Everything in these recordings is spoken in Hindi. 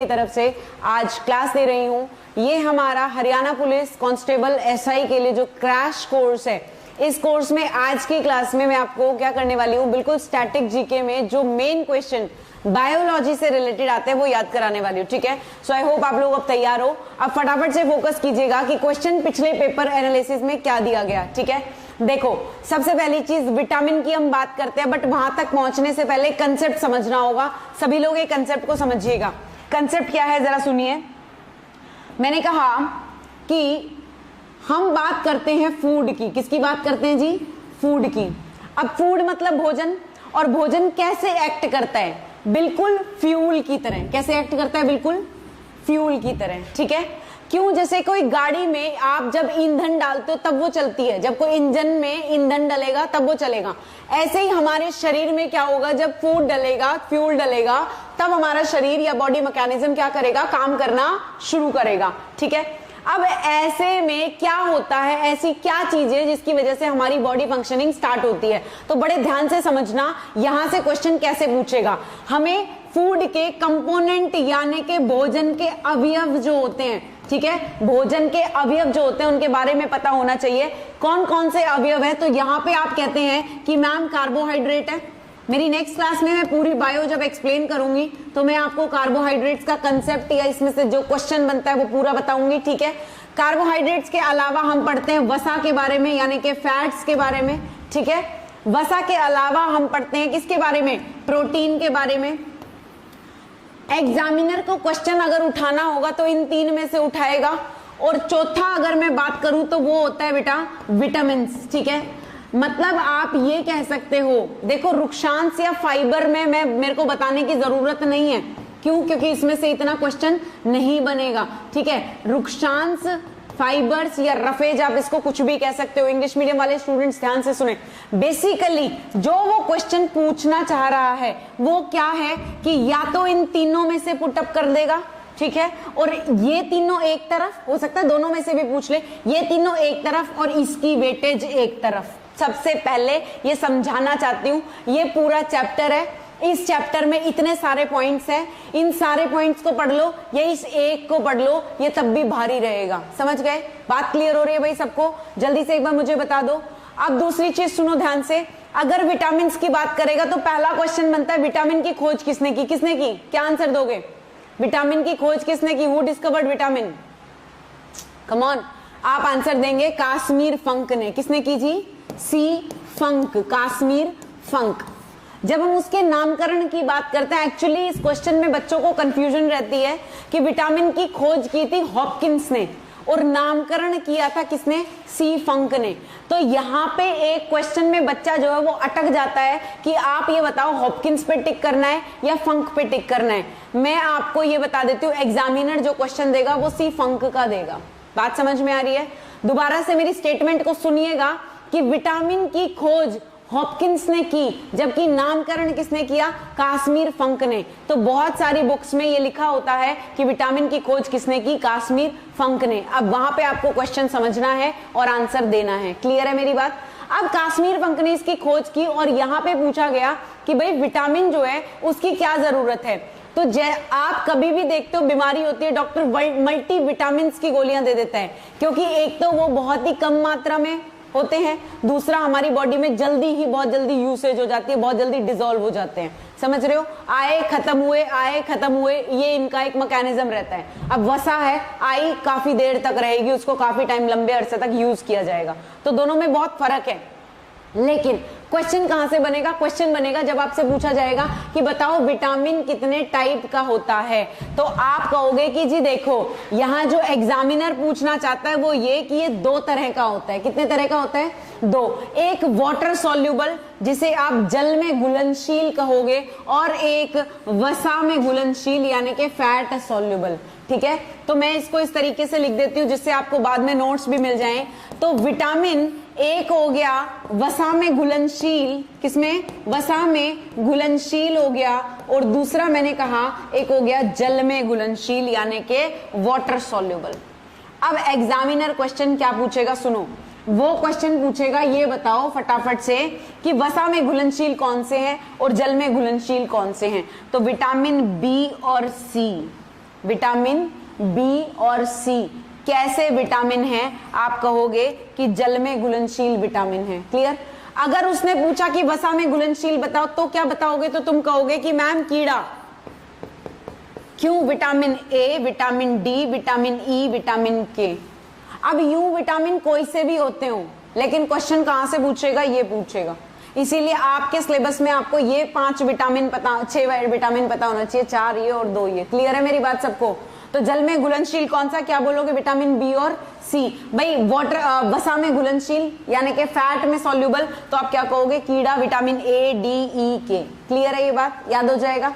की तरफ से आज क्लास दे रही हूँ। ये हमारा हरियाणा पुलिस कांस्टेबल एसआई के लिए जो क्रैश कोर्स है, इस कोर्स में आज की क्लास में मैं आपको क्या करने वाली हूँ, बिल्कुल स्टैटिक जीके में जो मेन क्वेश्चन बायोलॉजी से रिलेटेड आते हैं वो याद कराने वाली हूँ। ठीक है, सो आई होप आप लोग अब तैयार हो। अब फटाफट से फोकस कीजिएगा कि क्वेश्चन पिछले पेपर एनालिसिस में क्या दिया गया। ठीक है, देखो सबसे पहली चीज विटामिन की हम बात करते हैं, बट वहां तक पहुंचने से पहले कंसेप्ट समझना होगा। सभी लोग एक कंसेप्ट को समझिएगा। कंसेप्ट क्या है जरा सुनिए। मैंने कहा कि हम बात करते हैं फूड की। किसकी बात करते हैं जी? फूड की। अब फूड मतलब भोजन, और भोजन कैसे एक्ट करता है? बिल्कुल फ्यूल की तरह। कैसे एक्ट करता है? बिल्कुल फ्यूल की तरह। ठीक है, क्यों? जैसे कोई गाड़ी में आप जब ईंधन डालते हो तब वो चलती है, जब कोई इंजन में ईंधन डलेगा तब वो चलेगा। ऐसे ही हमारे शरीर में क्या होगा, जब फूड डलेगा, फ्यूल डलेगा, तब हमारा शरीर या बॉडी मैकेनिज्म क्या करेगा, काम करना शुरू करेगा। ठीक है, अब ऐसे में क्या होता है, ऐसी क्या चीज है जिसकी वजह से हमारी बॉडी फंक्शनिंग स्टार्ट होती है? तो बड़े ध्यान से समझना, यहां से क्वेश्चन कैसे पूछेगा। हमें फूड के कंपोनेंट यानी के भोजन के अवयव जो होते हैं, ठीक है, भोजन के अवयव जो होते हैं उनके बारे में पता होना चाहिए। कौन कौन से अवयव है? तो यहाँ पे आप कहते हैं कि मैम कार्बोहाइड्रेट है। मेरी नेक्स्ट क्लास में मैं पूरी बायो जब एक्सप्लेन करूंगी तो मैं आपको कार्बोहाइड्रेट्स का कंसेप्ट या इसमें से जो क्वेश्चन बनता है वो पूरा बताऊंगी। ठीक है, कार्बोहाइड्रेट्स के अलावा हम पढ़ते हैं वसा के बारे में, यानी कि फैट्स के बारे में। ठीक है, वसा के अलावा हम पढ़ते हैं किसके बारे में? प्रोटीन के बारे में। एग्जामिनर को क्वेश्चन अगर उठाना होगा तो इन तीन में से उठाएगा। और चौथा अगर मैं बात करूं तो वो होता है बेटा विटामिन। ठीक है, मतलब आप ये कह सकते हो, देखो रुक्षांश या फाइबर में मेरे को बताने की जरूरत नहीं है। क्यों? क्योंकि इसमें से इतना क्वेश्चन नहीं बनेगा। ठीक है, रुक्षांश, फाइबर्स या रफेज, आप इसको कुछ भी कह सकते हो। इंग्लिश मीडियम वाले स्टूडेंट्स ध्यान से सुने। बेसिकली जो वो क्वेश्चन पूछना चाह रहा है वो क्या है कि या तो इन तीनों में से पुटअप कर देगा, ठीक है, और ये तीनों एक तरफ, हो सकता है दोनों में से भी पूछ ले, ये तीनों एक तरफ और इसकी वेटेज एक तरफ। सबसे पहले ये समझाना चाहती हूँ, ये पूरा चैप्टर है, इस चैप्टर में इतने सारे पॉइंट्स हैं, इन सारे पॉइंट्स को पढ़ लो या इस एक को पढ़ लो, ये तब भी भारी रहेगा। समझ गए? बात क्लियर हो रही है भाई सबको? जल्दी से एक बार मुझे बता दो। अब दूसरी चीज सुनो ध्यान से, अगर विटामिन की बात करेगा तो पहला क्वेश्चन बनता है विटामिन की खोज किसने की? किसने की? क्या आंसर दोगे? विटामिन की खोज किसने की? Who discovered vitamin? Come on, आप आंसर देंगे काश्मीर फंक ने। किसने की जी? सी फंक, काश्मीर फंक। जब हम उसके नामकरण की बात करते हैं, एक्चुअली इस क्वेश्चन में बच्चों को कंफ्यूजन रहती है कि विटामिन की खोज की थी हॉपकिंस ने और नामकरण किया था किसने? सी फंक ने। तो यहाँ पे एक क्वेश्चन में बच्चा जो है वो अटक जाता है कि आप ये बताओ हॉपकिंस पे टिक करना है या फंक पे टिक करना है। मैं आपको ये बता देती हूँ, एग्जामिनर जो क्वेश्चन देगा वो सी फंक का देगा। बात समझ में आ रही है? दोबारा से मेरी स्टेटमेंट को सुनिएगा कि विटामिन की खोज हॉपकिंस ने की, जबकि नामकरण किसने किया? काश्मीर फंक ने। तो बहुत सारी बुक्स में ये लिखा होता है कि विटामिन की खोज किसने की? काश्मीर फंक ने। अब वहां पे आपको क्वेश्चन समझना है और आंसर देना है। क्लियर है मेरी बात? अब काश्मीर फंक ने इसकी खोज की और यहाँ पे पूछा गया कि भाई विटामिन जो है उसकी क्या जरूरत है। तो आप कभी भी देखते हो बीमारी होती है, डॉक्टर मल्टी विटामिन की गोलियां दे देता है, क्योंकि एक तो वो बहुत ही कम मात्रा में होते हैं, दूसरा हमारी बॉडी में बहुत जल्दी यूसेज हो जाती है, बहुत जल्दी डिसॉल्व हो जाते हैं। समझ रहे हो? आए खत्म हुए, ये इनका एक मैकेनिज्म रहता है। अब वसा है, आई काफी देर तक रहेगी, उसको काफी टाइम, लंबे अरसे तक यूज किया जाएगा। तो दोनों में बहुत फर्क है। लेकिन क्वेश्चन कहां से बनेगा? क्वेश्चन बनेगा जब आपसे पूछा जाएगा कि बताओ विटामिन कितने टाइप का होता है। तो आप कहोगे कि जी देखो, यहाँ जो एग्जामिनर पूछना चाहता है वो ये कि ये दो तरह का होता है। कितने तरह का होता है? दो। एक वाटर सॉल्युबल, जिसे आप जल में घुलनशील कहोगे, और एक वसा में घुलनशील यानी कि फैट सॉल्युबल। ठीक है, तो मैं इसको इस तरीके से लिख देती हूँ जिससे आपको बाद में नोट्स भी मिल जाएं। तो विटामिन एक हो गया वसा में घुलनशील, किसमें? वसा में घुलनशील हो गया, और दूसरा मैंने कहा एक हो गया जल में घुलनशील यानी कि वाटर सॉल्युबल। अब एग्जामिनर क्वेश्चन क्या पूछेगा सुनो, वो क्वेश्चन पूछेगा ये बताओ फटाफट से कि वसा में घुलनशील कौन से हैं और जल में घुलनशील कौन से हैं। तो विटामिन बी और सी, विटामिन बी और सी कैसे विटामिन है? आप कहोगे कि जल में घुलनशील विटामिन है। क्लियर? अगर उसने पूछा कि वसा में घुलनशील बताओ तो क्या बताओगे? तो तुम कहोगे कि मैम कीड़ा। क्यों? Vitamin A, vitamin D, vitamin E, vitamin के। अब यूं विटामिन कोई से भी होते हो, लेकिन क्वेश्चन कहां से पूछेगा? ये पूछेगा। इसीलिए आपके सिलेबस में आपको ये 5 विटामिन पता, 6 विटामिन पता होना चाहिए, 4 ये और 2 ये। क्लियर है मेरी बात सबको? तो जल में घुलनशील कौन सा? क्या बोलोगे? विटामिन बी और सी। भाई वाटर वसा में घुलनशील यानी कि फैट में सॉल्युबल, तो आप क्या कहोगे? कीड़ा, विटामिन ए, डी, ई, के। क्लियर है? ये बात याद हो जाएगा।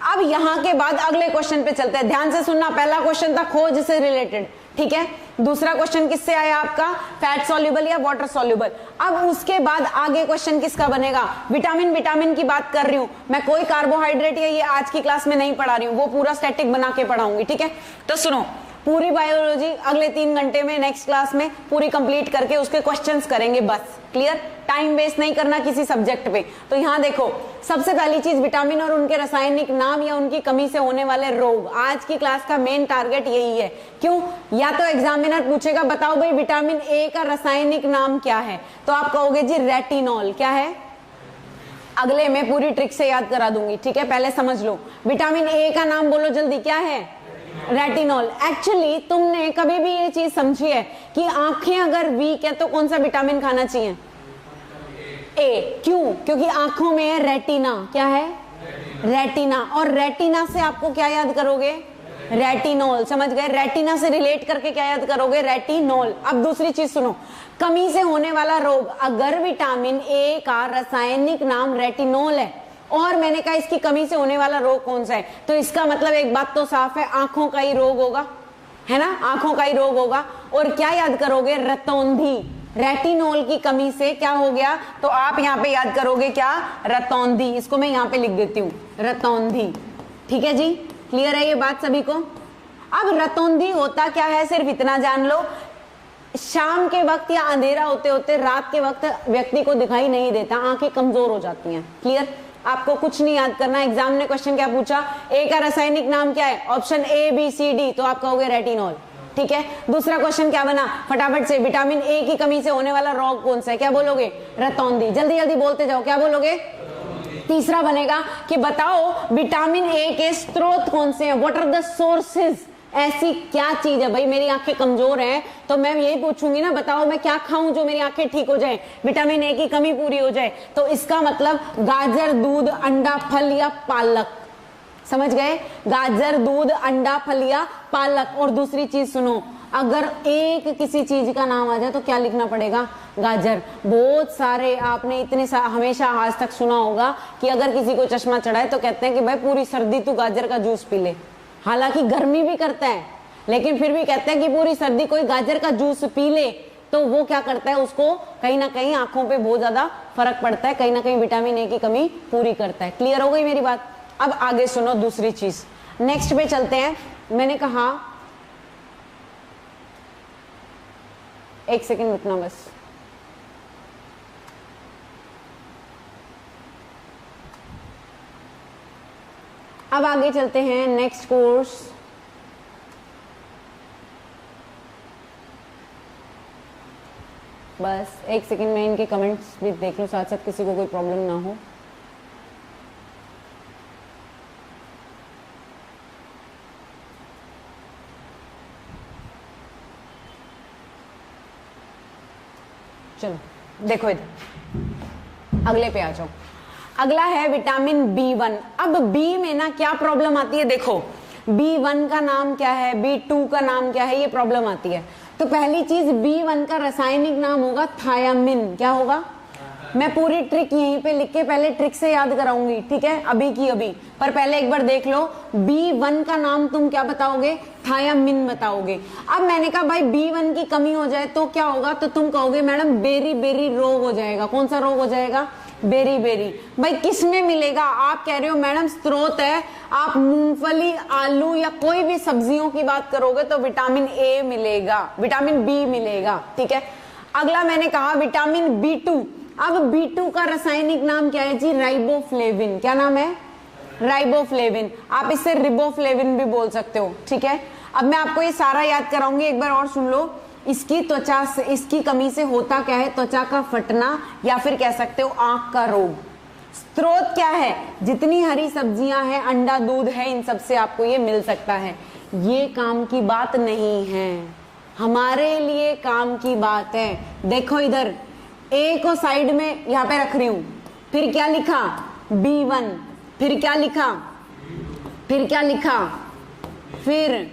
अब यहां के बाद अगले क्वेश्चन पे चलते हैं। ध्यान से सुनना, पहला क्वेश्चन था खोज से रिलेटेड, ठीक है। दूसरा क्वेश्चन किससे आया आपका? फैट सॉल्युबल या वाटर सॉल्युबल। अब उसके बाद आगे क्वेश्चन किसका बनेगा? विटामिन, विटामिन की बात कर रही हूं मैं, कोई कार्बोहाइड्रेट या ये आज की क्लास में नहीं पढ़ा रही हूं, वो पूरा स्टैटिक बना के पढ़ाऊंगी, ठीक है। तो सुनो, पूरी बायोलॉजी अगले 3 घंटे में नेक्स्ट क्लास में पूरी कंप्लीट करके उसके क्वेश्चंस करेंगे बस। क्लियर? टाइम वेस्ट नहीं करना किसी सब्जेक्ट पे। तो यहां देखो, सबसे पहली चीज विटामिन और उनके रासायनिक नाम या उनकी कमी से होने वाले रोग। आज की क्लास का मेन टारगेट यही है। क्यों? या तो एग्जामिनर पूछेगा बताओ भाई विटामिन ए का रासायनिक नाम क्या है, तो आप कहोगे जी रेटिनॉल। क्या है? अगले में पूरी ट्रिक से याद करा दूंगी, ठीक है। पहले समझ लो, विटामिन ए का नाम बोलो जल्दी। क्या है? रेटिनॉल। एक्चुअली तुमने कभी भी ये चीज समझी है कि आंखें अगर वीक है तो कौन सा विटामिन खाना चाहिए? ए। क्यों? क्योंकि आंखों में है रेटिना। क्या है? रेटिना। और रेटिना से आपको क्या याद करोगे? रेटिनॉल। समझ गए? रेटिना से रिलेट करके क्या याद करोगे? रेटिनॉल। अब दूसरी चीज सुनो, कमी से होने वाला रोग। अगर विटामिन ए का रासायनिक नाम रेटिनॉल है और मैंने कहा इसकी कमी से होने वाला रोग कौन सा है, तो इसका मतलब एक बात तो साफ है, आंखों का ही रोग होगा, है ना। आंखों का ही रोग होगा। और क्या याद करोगे? रतौंधी। रेटिनॉल की कमी से क्या हो गया? तो आप यहाँ पे याद करोगे क्या? रतौंधी। इसको मैं यहाँ पे लिख देती हूँ, रतौंधी। ठीक है जी, क्लियर है ये बात सभी को? अब रतौंधी होता क्या है, सिर्फ इतना जान लो, शाम के वक्त या अंधेरा होते होते रात के वक्त व्यक्ति को दिखाई नहीं देता, आंखें कमजोर हो जाती हैं। क्लियर? आपको कुछ नहीं याद करना। एग्जाम ने क्वेश्चन क्या पूछा? ए का रासायनिक नाम क्या है? Option A, B, C, D, तो आप कहोगे रेटिनॉल। ठीक है। दूसरा क्वेश्चन क्या बना? फटाफट से, विटामिन ए की कमी से होने वाला रोग कौन सा है? क्या बोलोगे? रतौंधी। जल्दी जल्दी बोलते जाओ, क्या बोलोगे? तीसरा बनेगा कि बताओ विटामिन ए के स्रोत कौन से हैं? What are the sources? ऐसी क्या चीज है? भाई मेरी आंखें कमजोर हैं तो मैं यही पूछूंगी ना, बताओ मैं क्या खाऊं जो मेरी आंखें ठीक हो जाए, विटामिन ए की कमी पूरी हो जाए। तो इसका मतलब गाजर, दूध, अंडा, फल या पालक। समझ गए? गाजर, दूध, अंडा, फल या पालक। और दूसरी चीज सुनो, अगर एक किसी चीज का नाम आ जाए तो क्या लिखना पड़ेगा? गाजर। बहुत सारे आपने हमेशा आज तक सुना होगा कि अगर किसी को चश्मा चढ़ा है तो कहते हैं कि भाई पूरी सर्दी तू गाजर का जूस पी ले। हालांकि गर्मी भी करता है, लेकिन फिर भी कहते हैं कि पूरी सर्दी कोई गाजर का जूस पी ले तो वो क्या करता है, उसको कहीं ना कहीं आंखों पे बहुत ज्यादा फर्क पड़ता है, कहीं ना कहीं विटामिन ए की कमी पूरी करता है। क्लियर हो गई मेरी बात? अब आगे सुनो दूसरी चीज, नेक्स्ट पे चलते हैं। मैंने कहा एक सेकेंड रुकना बस। अब आगे चलते हैं नेक्स्ट कोर्स। बस एक सेकेंड में इनके कमेंट्स भी देख लो साथ साथ, किसी को कोई प्रॉब्लम ना हो। चलो देखो इधर, अगले पे आ जाओ। अगला है विटामिन B1। अब बी में ना क्या प्रॉब्लम आती है, देखो B1 का नाम क्या है, B2 का नाम क्या है, ये प्रॉब्लम आती है। तो पहली चीज B1 का रासायनिक नाम होगा थायामिन। क्या होगा? मैं पूरी ट्रिक यहीं पे लिख के पहले ट्रिक से याद कराऊंगी, ठीक है, अभी की अभी। पर पहले एक बार देख लो, B1 का नाम तुम क्या बताओगे? थायामिन बताओगे। अब मैंने कहा भाई B1 की कमी हो जाए तो क्या होगा, तो तुम कहोगे मैडम बेरी बेरी रोग हो जाएगा। कौन सा रोग हो जाएगा? Beriberi. भाई किस में मिलेगा? आप कह रहे हो मैडम स्रोत है, आप मूंगफली, आलू या कोई भी सब्जियों की बात करोगे तो विटामिन ए मिलेगा, विटामिन बी मिलेगा। ठीक है। अगला मैंने कहा विटामिन B2। अब B2 का रासायनिक नाम क्या है जी? राइबोफ्लेविन। क्या नाम है? राइबोफ्लेविन, आप इसे रिबोफ्लेविन भी बोल सकते हो, ठीक है। अब मैं आपको ये सारा याद कराऊंगी, एक बार और सुन लो। इसकी त्वचा से, इसकी कमी से होता क्या है? त्वचा का फटना, या फिर कह सकते हो आंख का रोग। स्रोत क्या है? जितनी हरी सब्जियां हैं, अंडा, दूध है, इन सब से आपको ये मिल सकता है। ये काम की बात नहीं है, हमारे लिए काम की बात है। देखो इधर ए को साइड में यहां पे रख रही हूं, फिर क्या लिखा? B1, फिर क्या लिखा? फिर क्या लिखा? फिर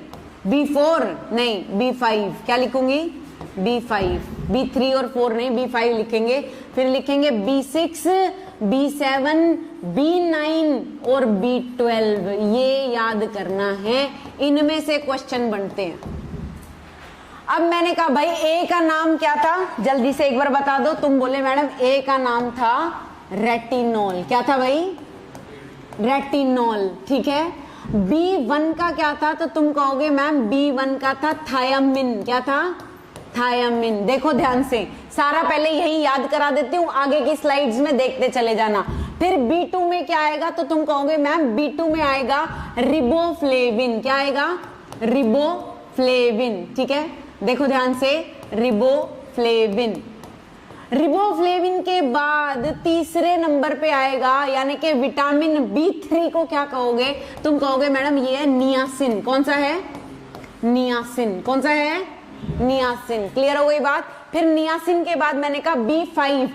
B4 नहीं, B5। क्या लिखूंगी? B5। B3 और 4 नहीं, B5 लिखेंगे। फिर लिखेंगे B6, B7, B9 और B12। ये याद करना है, इनमें से क्वेश्चन बनते हैं। अब मैंने कहा भाई ए का नाम क्या था? जल्दी से एक बार बता दो। तुम बोले मैडम ए का नाम था रेटिनॉल। क्या था भाई? रेटिनॉल, ठीक है। B1 का क्या था? तो तुम कहोगे मैम B1 का था थायामिन। क्या था? थायामिन। देखो ध्यान से, सारा पहले यही याद करा देती हूँ, आगे की स्लाइड्स में देखते चले जाना। फिर B2 में क्या आएगा? तो तुम कहोगे मैम B2 में आएगा रिबोफ्लेविन। क्या आएगा? रिबोफ्लेविन, ठीक है। देखो ध्यान से, रिबोफ्लेविन। रिबोफ्लेविन के बाद तीसरे नंबर पे आएगा, यानी कि विटामिन B3 को क्या कहोगे? तुम कहोगे मैडम ये है नियासिन। कौन सा है? नियासिन। कौन सा है? नियासिन। क्लियर हो गई बात? फिर नियासिन के बाद मैंने कहा B5।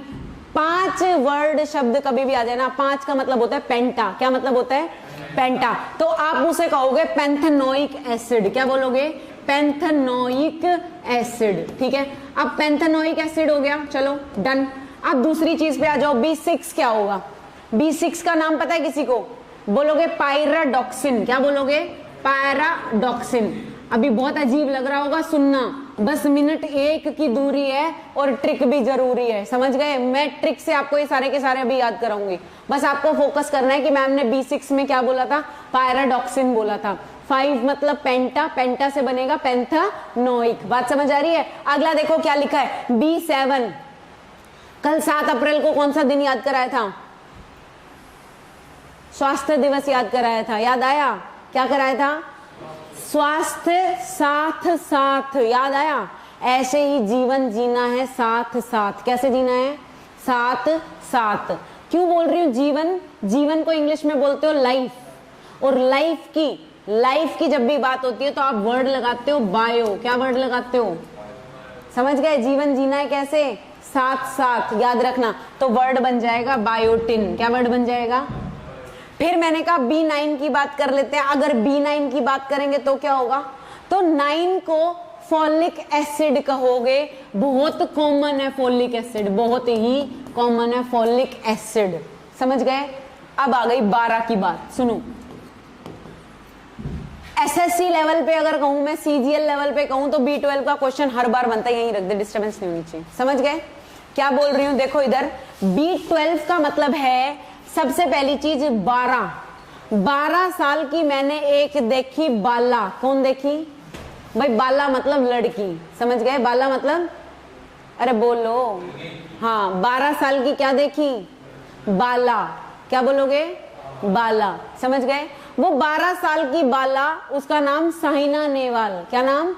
5 वर्ड शब्द कभी भी आ जाए ना, 5 का मतलब होता है पेंटा। क्या मतलब होता है? पेंटा। तो आप उसे कहोगे पैंथेनोइक एसिड। क्या बोलोगे? पैंथेनोइक एसिड, ठीक है। अब पैंथेनोइक एसिड हो गया, चलो डन। अब दूसरी चीज पे आ जाओ। B6 क्या होगा? B6 का नाम पता है किसी को? बोलोगे पायराडॉक्सिन। क्या बोलोगे? पायराडॉक्सिन। अभी बहुत अजीब लग रहा होगा सुनना, बस मिनट 1 की दूरी है और ट्रिक भी जरूरी है, समझ गए? मैं ट्रिक से आपको ये सारे के सारे अभी याद कराऊंगी, बस आपको फोकस करना है कि मैम ने B6 में क्या बोला था? पायराडॉक्सिन बोला था। 5 मतलब पेंटा, पेंटा से बनेगा पैंथेनोइक। बात समझ आ रही है? अगला देखो क्या लिखा है, B7। कल 7 अप्रैल को कौन सा दिन याद कराया था? स्वास्थ्य दिवस याद कराया था, याद आया? क्या कराया था? स्वास्थ्य साथ साथ, याद आया? ऐसे ही जीवन जीना है साथ साथ। कैसे जीना है? साथ साथ। क्यों बोल रही हूँ जीवन? जीवन को इंग्लिश में बोलते हो लाइफ, और लाइफ की जब भी बात होती है तो आप वर्ड लगाते हो बायो। क्या वर्ड लगाते हो? समझ गए? जीवन जीना है कैसे? साथ साथ, याद रखना। तो वर्ड बन जाएगा बायोटिन। क्या वर्ड बन जाएगा? फिर मैंने कहा B9 की बात कर लेते हैं। अगर B9 की बात करेंगे तो क्या होगा? तो 9 को फॉलिक एसिड कहोगे। बहुत कॉमन है फॉलिक एसिड, बहुत ही कॉमन है फॉलिक एसिड। समझ गए? अब आ गई 12 की बात, सुनो। SSC लेवल पे अगर कहूं मैं, CGL लेवल पे कहूं तो B12 का क्वेश्चन हर बार बनता है, यहीं रख दे, डिस्टर्बेंस नहीं होनी चाहिए। समझ गए क्या बोल रही हूं? देखो इधर B12 का मतलब है, सबसे पहली चीज 12 साल की मैंने एक देखी बाला। कौन देखी भाई? बाला मतलब लड़की, समझ गए? बाला मतलब, अरे बोलो, हाँ 12 साल की क्या देखी? बाला। क्या बोलोगे? बाला। समझ गए? वो 12 साल की बाला, उसका नाम साइना नेहवाल। क्या नाम?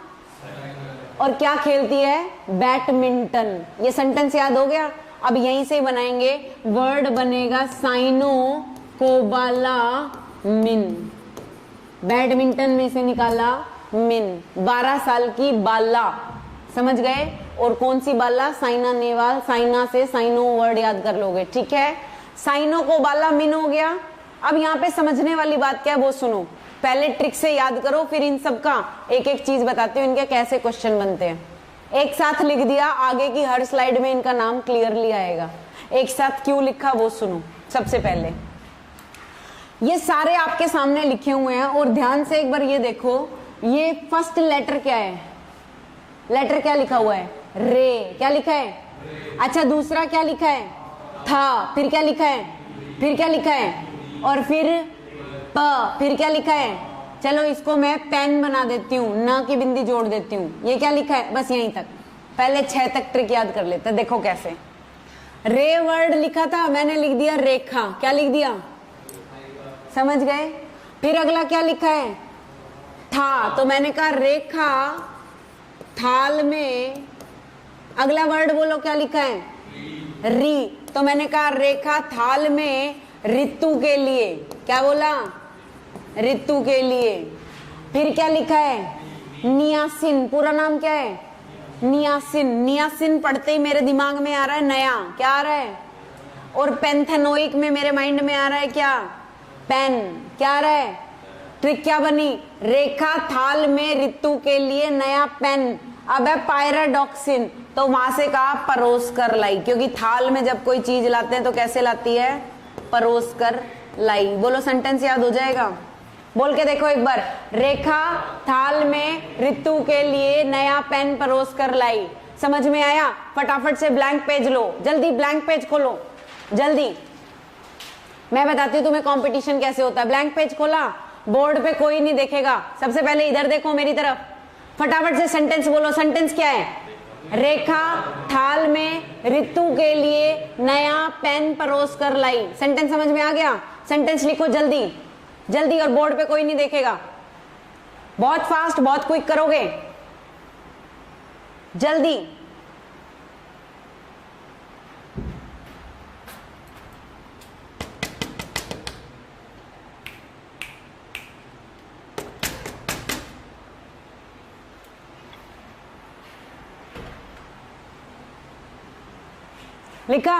और क्या खेलती है? बैडमिंटन। ये सेंटेंस याद हो गया? अब यहीं से बनाएंगे, वर्ड बनेगा साइनो कोबाला मिन। बैडमिंटन में से निकाला मिन। 12 साल की बाला, समझ गए? और कौन सी बाला? साइना नेहवाल। साइना से साइनो वर्ड याद कर लोगे, ठीक है। साइनो कोबाला मिन हो गया। अब यहाँ पे समझने वाली बात क्या है वो सुनो। पहले ट्रिक से याद करो, फिर इन सब का एक एक चीज बताती हूँ, इनके कैसे क्वेश्चन बनते हैं। एक साथ लिख दिया, आगे की हर स्लाइड में इनका नाम क्लियरली आएगा। एक साथ क्यों लिखा वो सुनो। सबसे पहले ये सारे आपके सामने लिखे हुए हैं, और ध्यान से एक बार ये देखो, ये फर्स्ट लेटर क्या है? लेटर क्या लिखा हुआ है? रे। क्या लिखा है? अच्छा, दूसरा क्या लिखा है? था। फिर क्या लिखा है? फिर क्या लिखा है? और फिर प। फिर क्या लिखा है? चलो इसको मैं पेन बना देती हूँ, न की बिंदी जोड़ देती हूँ। ये क्या लिखा है? बस यहीं तक। पहले 6 तक ट्रिक याद कर लेते हैं। देखो कैसे। रे वर्ड लिखा था, मैंने लिख दिया रेखा। क्या लिख दिया? समझ गए। फिर अगला क्या लिखा है, था, तो मैंने कहा रेखा थाल में, अगला वर्ड बोलो क्या लिखा है, री, तो मैंने कहा रेखा थाल में ऋतु के लिए, क्या बोला, ऋतु के लिए। फिर क्या लिखा है, नियासिन, पूरा नाम क्या है, नियासिन। नियासिन पढ़ते ही मेरे दिमाग में आ रहा है नया, क्या आ रहा है, और पेंथेनोइक में मेरे माइंड में आ रहा है क्या, पेन, क्या आ रहा है, ट्रिक क्या बनी, रेखा थाल में ऋतु के लिए नया पेन। अब है पायराडॉक्सिन, तो वहां से कहा परोस कर लाई, क्योंकि थाल में जब कोई चीज लाते हैं तो कैसे लाती है, परोस कर लाई। बोलो सेंटेंस याद हो जाएगा, बोल के देखो एक बार, रेखा थाल में ऋतु के लिए नया पेन परोस कर लाई। समझ में आया? फटाफट से ब्लैंक पेज लो, जल्दी ब्लैंक पेज खोलो, जल्दी। मैं बताती हूँ तुम्हें कंपटीशन कैसे होता है। ब्लैंक पेज खोला, बोर्ड पे कोई नहीं देखेगा, सबसे पहले इधर देखो मेरी तरफ, फटाफट से सेंटेंस बोलो। सेंटेंस क्या है, रेखा थाल में ऋतु के लिए नया पेन परोस कर लाई। सेंटेंस समझ में आ गया? सेंटेंस लिखो जल्दी जल्दी, और बोर्ड पे कोई नहीं देखेगा। बहुत फास्ट, बहुत क्विक करोगे, जल्दी। लिखा?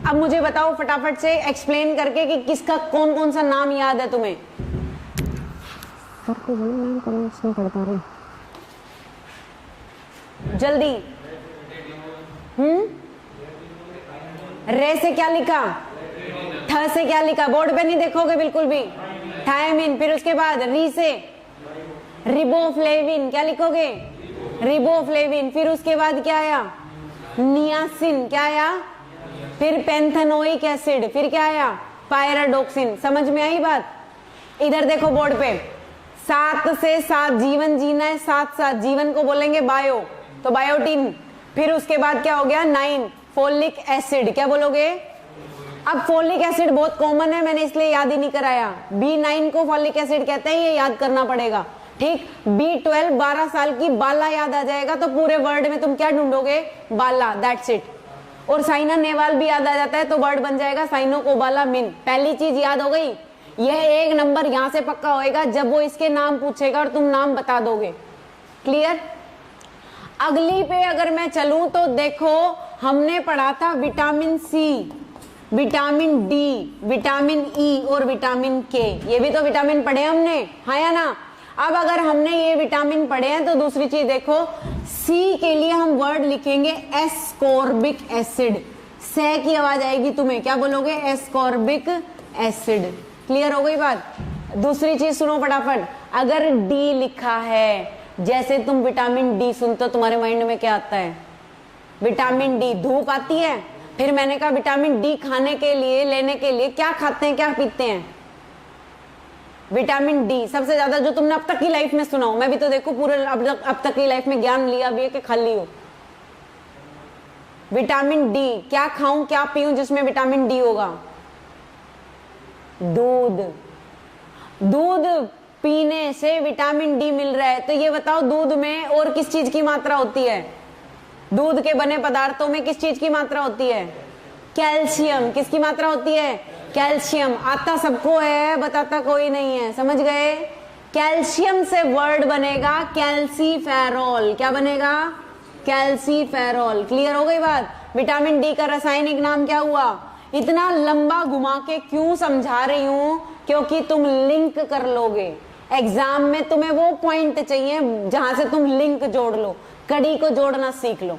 अब मुझे बताओ फटाफट से एक्सप्लेन करके कि किसका कौन कौन सा नाम याद है तुम्हें। जल्दी। रे से क्या लिखा, थ से क्या लिखा, बोर्ड पे नहीं देखोगे बिल्कुल भी, थायमिन। फिर उसके बाद री से रिबोफ्लेविन, क्या लिखोगे, रिबोफ्लेविन। फिर उसके बाद क्या आया, नियासिन, क्या आया, फिर पेंथेनोइक एसिड, फिर क्या आया, पायराडॉक्सिन। समझ में आई बात? इधर देखो बोर्ड पे, 7 से 7 जीवन जीना है, 7 जीवन को बोलेंगे बायो, तो बायोटीन। फिर उसके बाद क्या हो गया, 9 फोलिक एसिड, क्या बोलोगे। अब फोलिक एसिड बहुत कॉमन है, मैंने इसलिए याद ही नहीं कराया। B9 को फोलिक एसिड कहते हैं, ये याद करना पड़ेगा, ठीक। B12 12 साल की बाला याद आ जाएगा, तो पूरे वर्ड में तुम क्या ढूंढोगे, बाला, दैट्स इट। और साइना नेहवाल भी याद आ जाता है, तो वर्ड बन जाएगा साइनो कोबाला मिन। पहली चीज याद हो गई। यह 1 नंबर यहां से पक्का होएगा जब वो इसके नाम पूछेगा और तुम नाम बता दोगे। क्लियर? अगली पे अगर मैं चलूं तो देखो, हमने पढ़ा था vitamin C, vitamin D, vitamin E और विटामिन के। ये भी तो विटामिन पढ़े हमने, हाँ या ना। अब अगर हमने ये विटामिन पढ़े हैं तो दूसरी चीज देखो, सी के लिए हम वर्ड लिखेंगे एस्कॉर्बिक एसिड। से की आवाज आएगी तुम्हें, क्या बोलोगे, एस्कॉर्बिक एसिड। क्लियर हो गई बात? दूसरी चीज सुनो फटाफट, अगर डी लिखा है, जैसे तुम विटामिन डी सुनते हो तुम्हारे माइंड में क्या आता है, विटामिन डी, धूप आती है। फिर मैंने कहा विटामिन डी खाने के लिए, लेने के लिए क्या खाते हैं, क्या पीते हैं, विटामिन डी। सबसे ज्यादा जो तुमने अब तक की लाइफ में सुना हो, मैं भी तो देखो पूरे अब तक की लाइफ में ज्ञान लिया भी है कि खाली हो। विटामिन डी, क्या खाऊं क्या पीऊं जिसमें विटामिन डी होगा, दूध। दूध पीने से विटामिन डी मिल रहा है, तो ये बताओ दूध में और किस चीज की मात्रा होती है, दूध के बने पदार्थों में किस चीज की मात्रा होती है, कैल्शियम। किसकी मात्रा होती है, कैल्शियम। आता सबको है, बताता कोई नहीं है, समझ गए। कैल्शियम से वर्ड बनेगा कैल्सीफेरॉल, क्या बनेगा, कैल्सीफेरॉल। क्लियर हो गई बात? विटामिन डी का रासायनिक नाम क्या हुआ। इतना लंबा घुमा के क्यों समझा रही हूं, क्योंकि तुम लिंक कर लोगे। एग्जाम में तुम्हें वो पॉइंट चाहिए जहां से तुम लिंक जोड़ लो, कड़ी को जोड़ना सीख लो,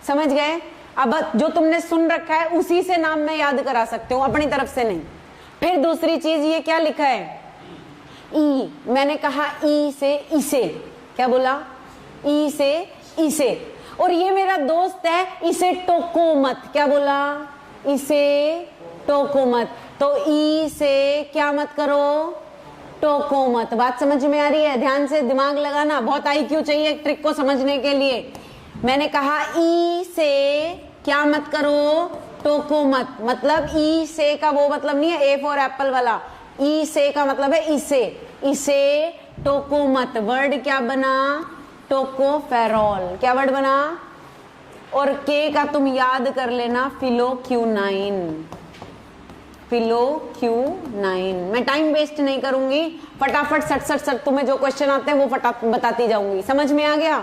समझ गए। अब जो तुमने सुन रखा है उसी से नाम मैं याद करा सकती हूँ, अपनी तरफ से नहीं। फिर दूसरी चीज, ये क्या लिखा है, ई। मैंने कहा ई से इसे, क्या बोला, ई से इसे। और ये मेरा दोस्त है, इसे टोको मत, क्या बोला, इसे टोको मत। तो ई से क्या मत करो, टोको मत। बात समझ में आ रही है? ध्यान से दिमाग लगाना, बहुत IQ चाहिए एक ट्रिक को समझने के लिए। मैंने कहा ई से क्या मत करो, टोको मत। मतलब ई से का वो मतलब नहीं है ए फॉर एप्पल वाला, ई से का मतलब है इसे, इसे टोको मत, वर्ड क्या बना, टोकोफेरॉल, क्या वर्ड बना, और के का तुम याद कर लेना फिलोक्यूनाइन, फिलोक्यूनाइन। मैं टाइम वेस्ट नहीं करूंगी, फटाफट सट सट सट तुम्हें जो क्वेश्चन आते हैं वो फटाफट बताती जाऊंगी। समझ में आ गया?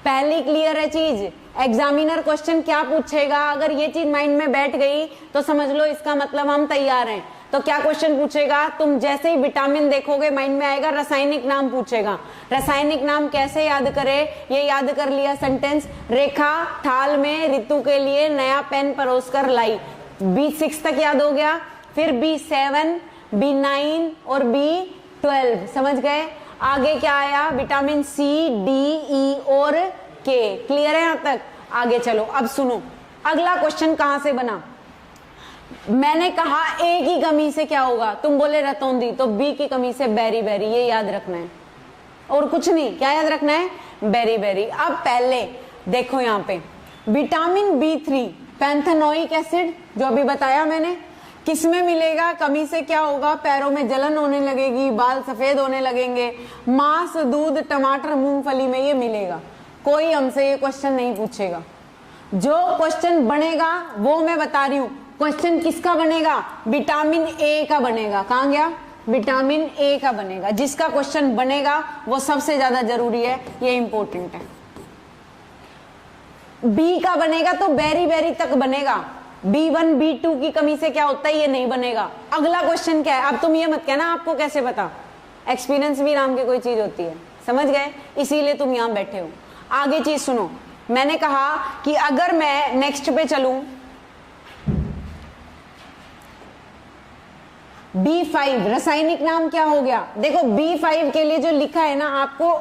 पहली क्लियर है चीज। एग्जामिनर क्वेश्चन क्या पूछेगा, अगर ये चीज माइंड में बैठ गई तो समझ लो इसका मतलब हम तैयार हैं। तो क्या क्वेश्चन पूछेगा, तुम जैसे ही विटामिन देखोगे माइंड में आएगा रासायनिक नाम पूछेगा। रासायनिक नाम कैसे याद करे, ये याद कर लिया सेंटेंस, रेखा थाल में ऋतु के लिए नया पेन परोसकर लाई। B6 तक याद हो गया, फिर B7, B9 और B12, समझ गए? आगे क्या आया, विटामिन C, D, E और K। क्लियर है यहां तक? आगे चलो, अब सुनो अगला क्वेश्चन कहां से बना। मैंने कहा ए की कमी से क्या होगा, तुम बोले रतौंधी, तो बी की कमी से बेरी बेरी, ये याद रखना है और कुछ नहीं। क्या याद रखना है? Beriberi. अब पहले देखो यहाँ पे विटामिन B3 पैंथेनोइक एसिड जो अभी बताया मैंने, किसमें मिलेगा, कमी से क्या होगा, पैरों में जलन होने लगेगी, बाल सफेद होने लगेंगे, मांस, दूध, टमाटर, मूंगफली में ये मिलेगा। कोई हमसे ये क्वेश्चन नहीं पूछेगा। जो क्वेश्चन बनेगा वो मैं बता रही हूं। क्वेश्चन किसका बनेगा, विटामिन ए का बनेगा। कहां गया, विटामिन ए का बनेगा। जिसका क्वेश्चन बनेगा वो सबसे ज्यादा जरूरी है, ये इंपॉर्टेंट है। बी का बनेगा तो बेरी बेरी तक बनेगा। B1 B2 की कमी से क्या होता है, ये नहीं बनेगा। अगला क्वेश्चन क्या है, अब तुम ये मत कहना आपको कैसे पता, एक्सपीरियंस भी नाम की कोई चीज होती है, समझ गए? इसीलिए तुम यहां बैठे हो। आगे चीज सुनो, मैंने कहा कि अगर मैं नेक्स्ट पे चलूं, B5 रासायनिक नाम क्या हो गया, देखो B5 के लिए जो लिखा है ना आपको,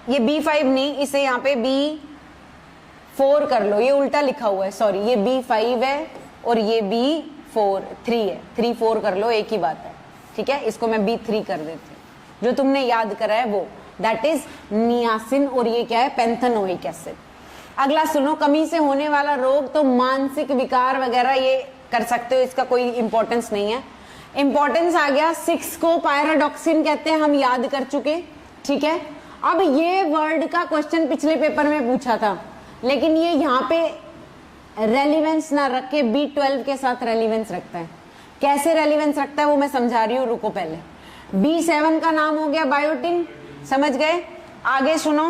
ये B5 नहीं, इसे यहाँ पे B4 कर लो, ये उल्टा लिखा हुआ है, सॉरी, ये B5 है और ये B4 3 है, 3 4 कर लो, एक ही बात है, ठीक है? इसको मैं B3 कर देती हूँ। जो तुमने याद करा है वो, दैट इज नियासिन, और ये क्या है, पैंथेनोइक एसिड। अगला सुनो, कमी से होने वाला रोग तो मानसिक विकार वगैरह ये कर सकते हो, इसका कोई इंपॉर्टेंस नहीं है। इंपॉर्टेंस आ गया 6 को पायरोडॉक्सिन कहते हैं, हम याद कर चुके, ठीक है? अब ये वर्ड का क्वेश्चन पिछले पेपर में पूछा था, लेकिन ये यहाँ पे रेलिवेंस ना रख के B12 के साथ रेलिवेंस रखता है। कैसे रेलिवेंस रखता है वो मैं समझा रही हूँ, रुको पहले। B7 का नाम हो गया बायोटिन, समझ गए? आगे सुनो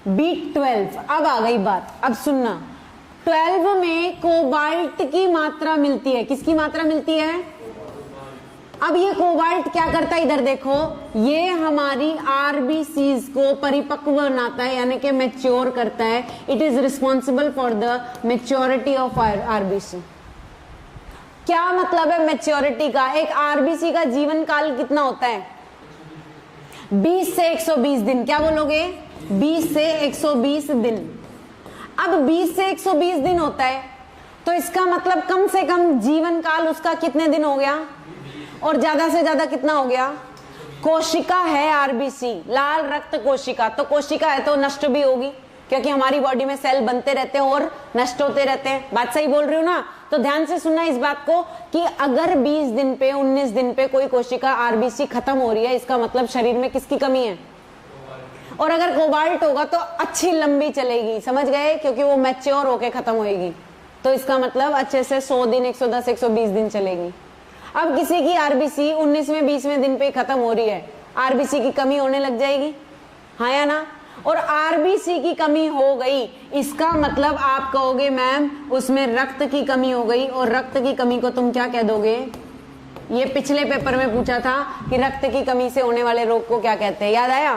B12, अब आ गई बात, अब सुनना। 12 में कोबाल्ट की मात्रा मिलती है, किसकी मात्रा मिलती है? अब ये कोबाल्ट क्या करता है, इधर देखो, ये हमारी आरबीसीज को परिपक्व बनाता है, यानी कि मैच्योर करता है। It is responsible for the maturity of RBC. क्या मतलब है मैच्योरिटी का? एक आरबीसी का जीवन काल कितना होता है? 20 से 120 दिन। क्या बोलोगे? 20 से 120 दिन। अब 20 से 120 दिन होता है, तो इसका मतलब कम से कम जीवन काल उसका कितने दिन हो गया, और ज्यादा से ज्यादा कितना हो गया? कोशिका है आरबीसी, लाल रक्त कोशिका, तो कोशिका है तो नष्ट भी होगी, क्योंकि हमारी बॉडी में सेल बनते रहते हैं और नष्ट होते रहते हैं। बात सही बोल रही हूँ ना? तो ध्यान से सुनना इस बात को कि अगर 20 दिन पे 19 दिन पे कोई कोशिका आरबीसी खत्म हो रही है, इसका मतलब शरीर में किसकी कमी है? और अगर कोबाल्ट होगा तो अच्छी लंबी चलेगी, समझ गए? क्योंकि वो मैच्योर होके खत्म होएगी, तो इसका मतलब अच्छे से 100 दिन, 110, 120 दिन चलेगी। अब किसी की आरबीसी 19वें 20वें दिन पे खत्म हो रही है, आरबीसी की कमी होने लग जाएगी, हाँ या ना? और आरबीसी की कमी हो गई, इसका मतलब आप कहोगे मैम उसमें रक्त की कमी हो गई, और रक्त की कमी को तुम क्या कह दोगे? ये पिछले पेपर में पूछा था कि रक्त की कमी से होने वाले रोग को क्या कहते हैं, याद आया?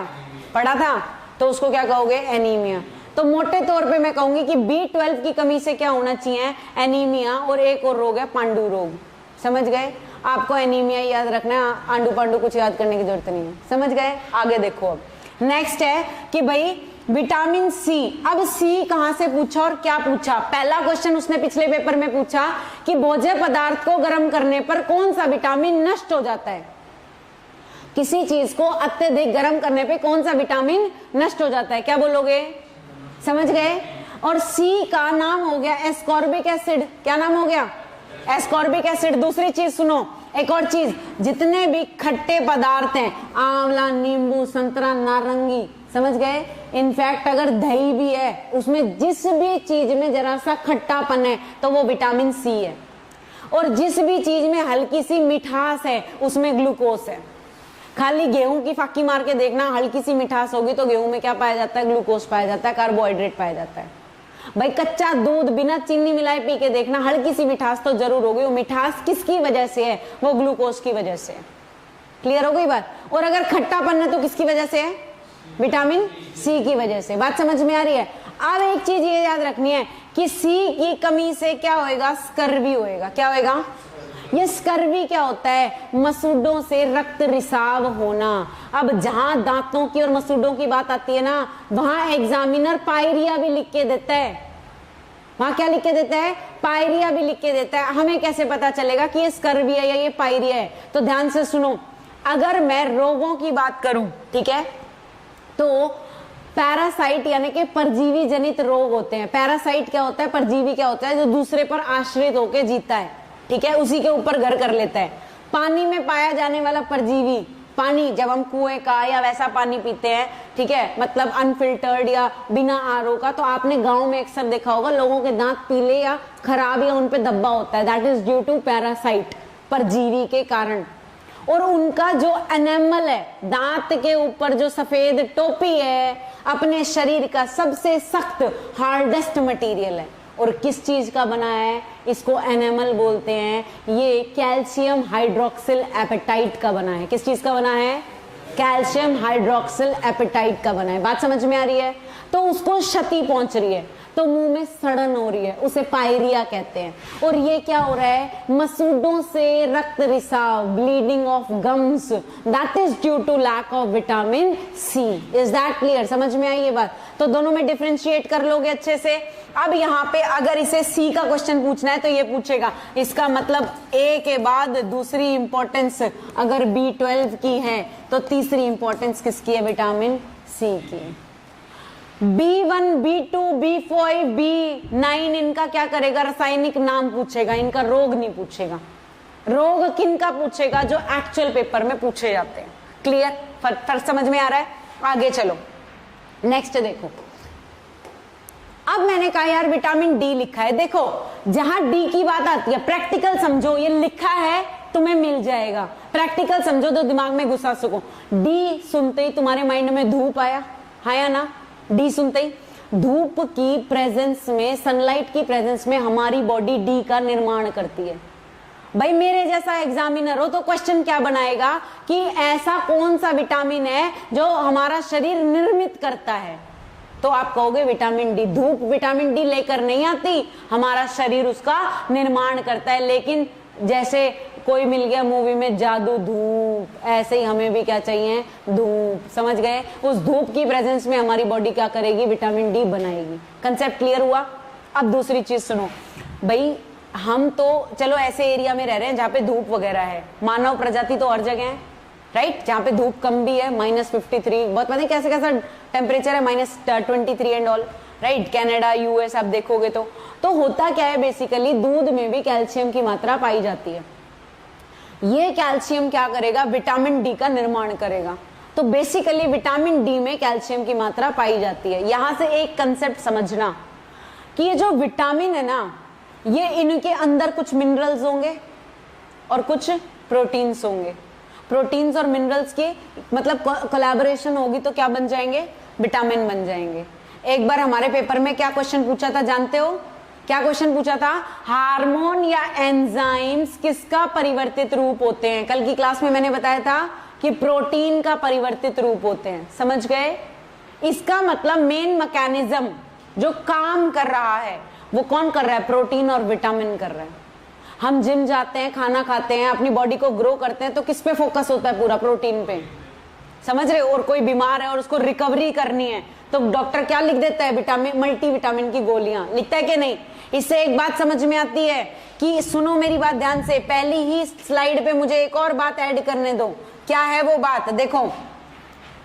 पढ़ा था, तो उसको क्या कहोगे? एनीमिया। तो मोटे तौर पे मैं कहूंगी कि B12 की कमी से क्या होना चाहिए? एनीमिया, और एक और रोग है पांडु रोग, समझ गए? आपको एनीमिया याद रखना है, आंडू पांडू कुछ याद करने की जरूरत नहीं है, समझ गए? आगे देखो, अब नेक्स्ट है कि भाई विटामिन सी। अब सी कहां से पूछा और क्या पूछा? पहला क्वेश्चन उसने पिछले पेपर में पूछा कि भोज्य पदार्थ को गर्म करने पर कौन सा विटामिन नष्ट हो जाता है? किसी चीज को अत्यधिक गर्म करने पे कौन सा विटामिन नष्ट हो जाता है? क्या बोलोगे? समझ गए? और सी का नाम हो गया एस्कॉर्बिक एसिड। क्या नाम हो गया? Ascorbic acid. दूसरी चीज सुनो, एक और चीज, जितने भी खट्टे पदार्थ हैं, आंवला, नींबू, संतरा, नारंगी, समझ गए, इनफैक्ट अगर दही भी है उसमें जिस भी चीज में जरा सा खट्टापन है तो वो विटामिन सी है, और जिस भी चीज में हल्की सी मिठास है उसमें ग्लूकोज है। खाली गेहूं की फाकी मार के देखना, हल्की सी मिठास होगी तो गेहूं में क्या पाया जाता है? ग्लूकोज पाया जाता है, कार्बोहाइड्रेट पाया जाता है। भाई कच्चा दूध बिना चीनी मिलाए पी के देखना, हल्की सी मिठास तो जरूर होगी। वो मिठास किसकी वजह से है? वो ग्लूकोज की वजह से है। क्लियर हो गई बात? और अगर खट्टापन है तो किसकी वजह से है? विटामिन सी की वजह से। बात समझ में आ रही है? अब एक चीज ये याद रखनी है कि सी की कमी से क्या होएगा? स्कर्वी होएगा। क्या होएगा? ये स्कर्वी क्या होता है? मसूड़ों से रक्त रिसाव होना। अब जहां दांतों की और मसूड़ों की बात आती है ना, वहां एग्जामिनर पायरिया भी लिख के देता है। वहां क्या लिख के देता है? पायरिया भी लिख के देता है। हमें कैसे पता चलेगा कि ये स्कर्वी है या ये पायरिया है? तो ध्यान से सुनो, अगर मैं रोगों की बात करूं, ठीक है, तो पैरासाइट यानी कि परजीवी जनित रोग होते हैं। पैरासाइट क्या होता है? परजीवी क्या होता है? जो दूसरे पर आश्रित होकर जीता है, ठीक है, उसी के ऊपर घर कर लेता है। पानी में पाया जाने वाला परजीवी, पानी जब हम कुएं का या वैसा पानी पीते हैं, ठीक है, मतलब अनफिल्टर्ड या बिना आरओ का, तो आपने गांव में अक्सर देखा होगा लोगों के दांत पीले या खराब या उन पे धब्बा होता है। That is due to parasite, परजीवी के कारण। और उनका जो एनेमल है, दांत के ऊपर जो सफेद टोपी है, अपने शरीर का सबसे सख्त हार्डेस्ट मटेरियल है। और किस चीज का बना है? इसको एनेमल बोलते हैं। ये कैल्शियम हाइड्रोक्सिल एपेटाइट का बना है। किस चीज का बना है? कैल्शियम हाइड्रोक्सिल एपेटाइट का बना है। बात समझ में आ रही है? तो उसको क्षति पहुंच रही है, तो मुंह में सड़न हो रही है, उसे पायरिया कहते हैं। और ये क्या हो रहा है? मसूड़ों से रक्त रिसाव, bleeding of gums, that is due to lack of vitamin C. Is that clear? समझ में आई ये बात? तो दोनों में डिफरेंशिएट कर लोगे अच्छे से। अब यहाँ पे अगर इसे सी का क्वेश्चन पूछना है तो ये पूछेगा, इसका मतलब ए के बाद दूसरी इंपॉर्टेंस अगर B12 की है तो तीसरी इंपॉर्टेंस किसकी है? विटामिन सी की। B1, B2, B5, B9 इनका क्या करेगा? रासायनिक नाम पूछेगा, इनका रोग नहीं पूछेगा। रोग किनका पूछेगा? जो एक्चुअल पेपर में पूछे जाते हैं। क्लियर? फर्क समझ में आ रहा है? आगे चलो, नेक्स्ट देखो। अब मैंने कहा यार विटामिन डी लिखा है, देखो जहां डी की बात आती है, प्रैक्टिकल समझो, ये लिखा है तुम्हें मिल जाएगा, प्रैक्टिकल समझो तो दिमाग में घुसा सको। डी सुनते ही तुम्हारे माइंड में धूप आया, हाँ या ना? डी सुनते ही धूप की प्रेजेंस में, सनलाइट की प्रेजेंस में हमारी बॉडी डी का निर्माण करती है। भाई मेरे जैसा एग्जामिनर हो तो क्वेश्चन क्या बनाएगा कि ऐसा कौन सा विटामिन है जो हमारा शरीर निर्मित करता है? तो आप कहोगे विटामिन डी। धूप विटामिन डी लेकर नहीं आती, हमारा शरीर उसका निर्माण करता है। लेकिन जैसे कोई मिल गया मूवी में जादू धूप, ऐसे ही हमें भी क्या चाहिए? धूप। समझ गए? उस धूप की प्रेजेंस में हमारी बॉडी क्या करेगी? विटामिन डी बनाएगी। कंसेप्ट क्लियर हुआ? अब दूसरी चीज सुनो भाई, हम तो चलो ऐसे एरिया में रह रहे हैं जहाँ पे धूप वगैरह है, मानव प्रजाति तो हर जगह है, राइट? जहाँ पे धूप कम भी है, -53, बहुत पता नहीं कैसे कैसा टेम्परेचर है, -23 and all, right? Canada, US आप देखोगे तो होता क्या है बेसिकली, दूध में भी कैल्शियम की मात्रा पाई जाती है। ये कैल्शियम क्या करेगा? विटामिन डी का निर्माण करेगा। तो बेसिकली विटामिन डी में कैल्शियम की मात्रा पाई जाती है। यहां से एक कंसेप्ट समझना कि ये जो विटामिन है ना, ये इनके अंदर कुछ मिनरल्स होंगे और कुछ प्रोटीन्स होंगे। प्रोटीन्स और मिनरल्स की मतलब कोलैबोरेशन होगी तो क्या बन जाएंगे? विटामिन बन जाएंगे। एक बार हमारे पेपर में क्या क्वेश्चन पूछा था जानते हो? क्या क्वेश्चन पूछा था? हार्मोन या एंजाइम्स किसका परिवर्तित रूप होते हैं? कल की क्लास में मैंने बताया था कि प्रोटीन का परिवर्तित रूप होते हैं। समझ गए? इसका मतलब मेन मैकेनिज्म जो काम कर रहा है वो कौन कर रहा है? प्रोटीन और विटामिन कर रहा है। हम जिम जाते हैं, खाना खाते हैं, अपनी बॉडी को ग्रो करते हैं तो किस पे फोकस होता है? पूरा प्रोटीन पे। समझ रहे हो? और कोई बीमार है और उसको रिकवरी करनी है तो डॉक्टर क्या लिख देता है? विटामिन, मल्टीविटामिन की गोलियां लिखता है कि नहीं? इससे एक बात समझ में आती है कि सुनो मेरी बात ध्यान से, पहली ही स्लाइड पे मुझे एक और बात ऐड करने दो। क्या है वो बात? देखो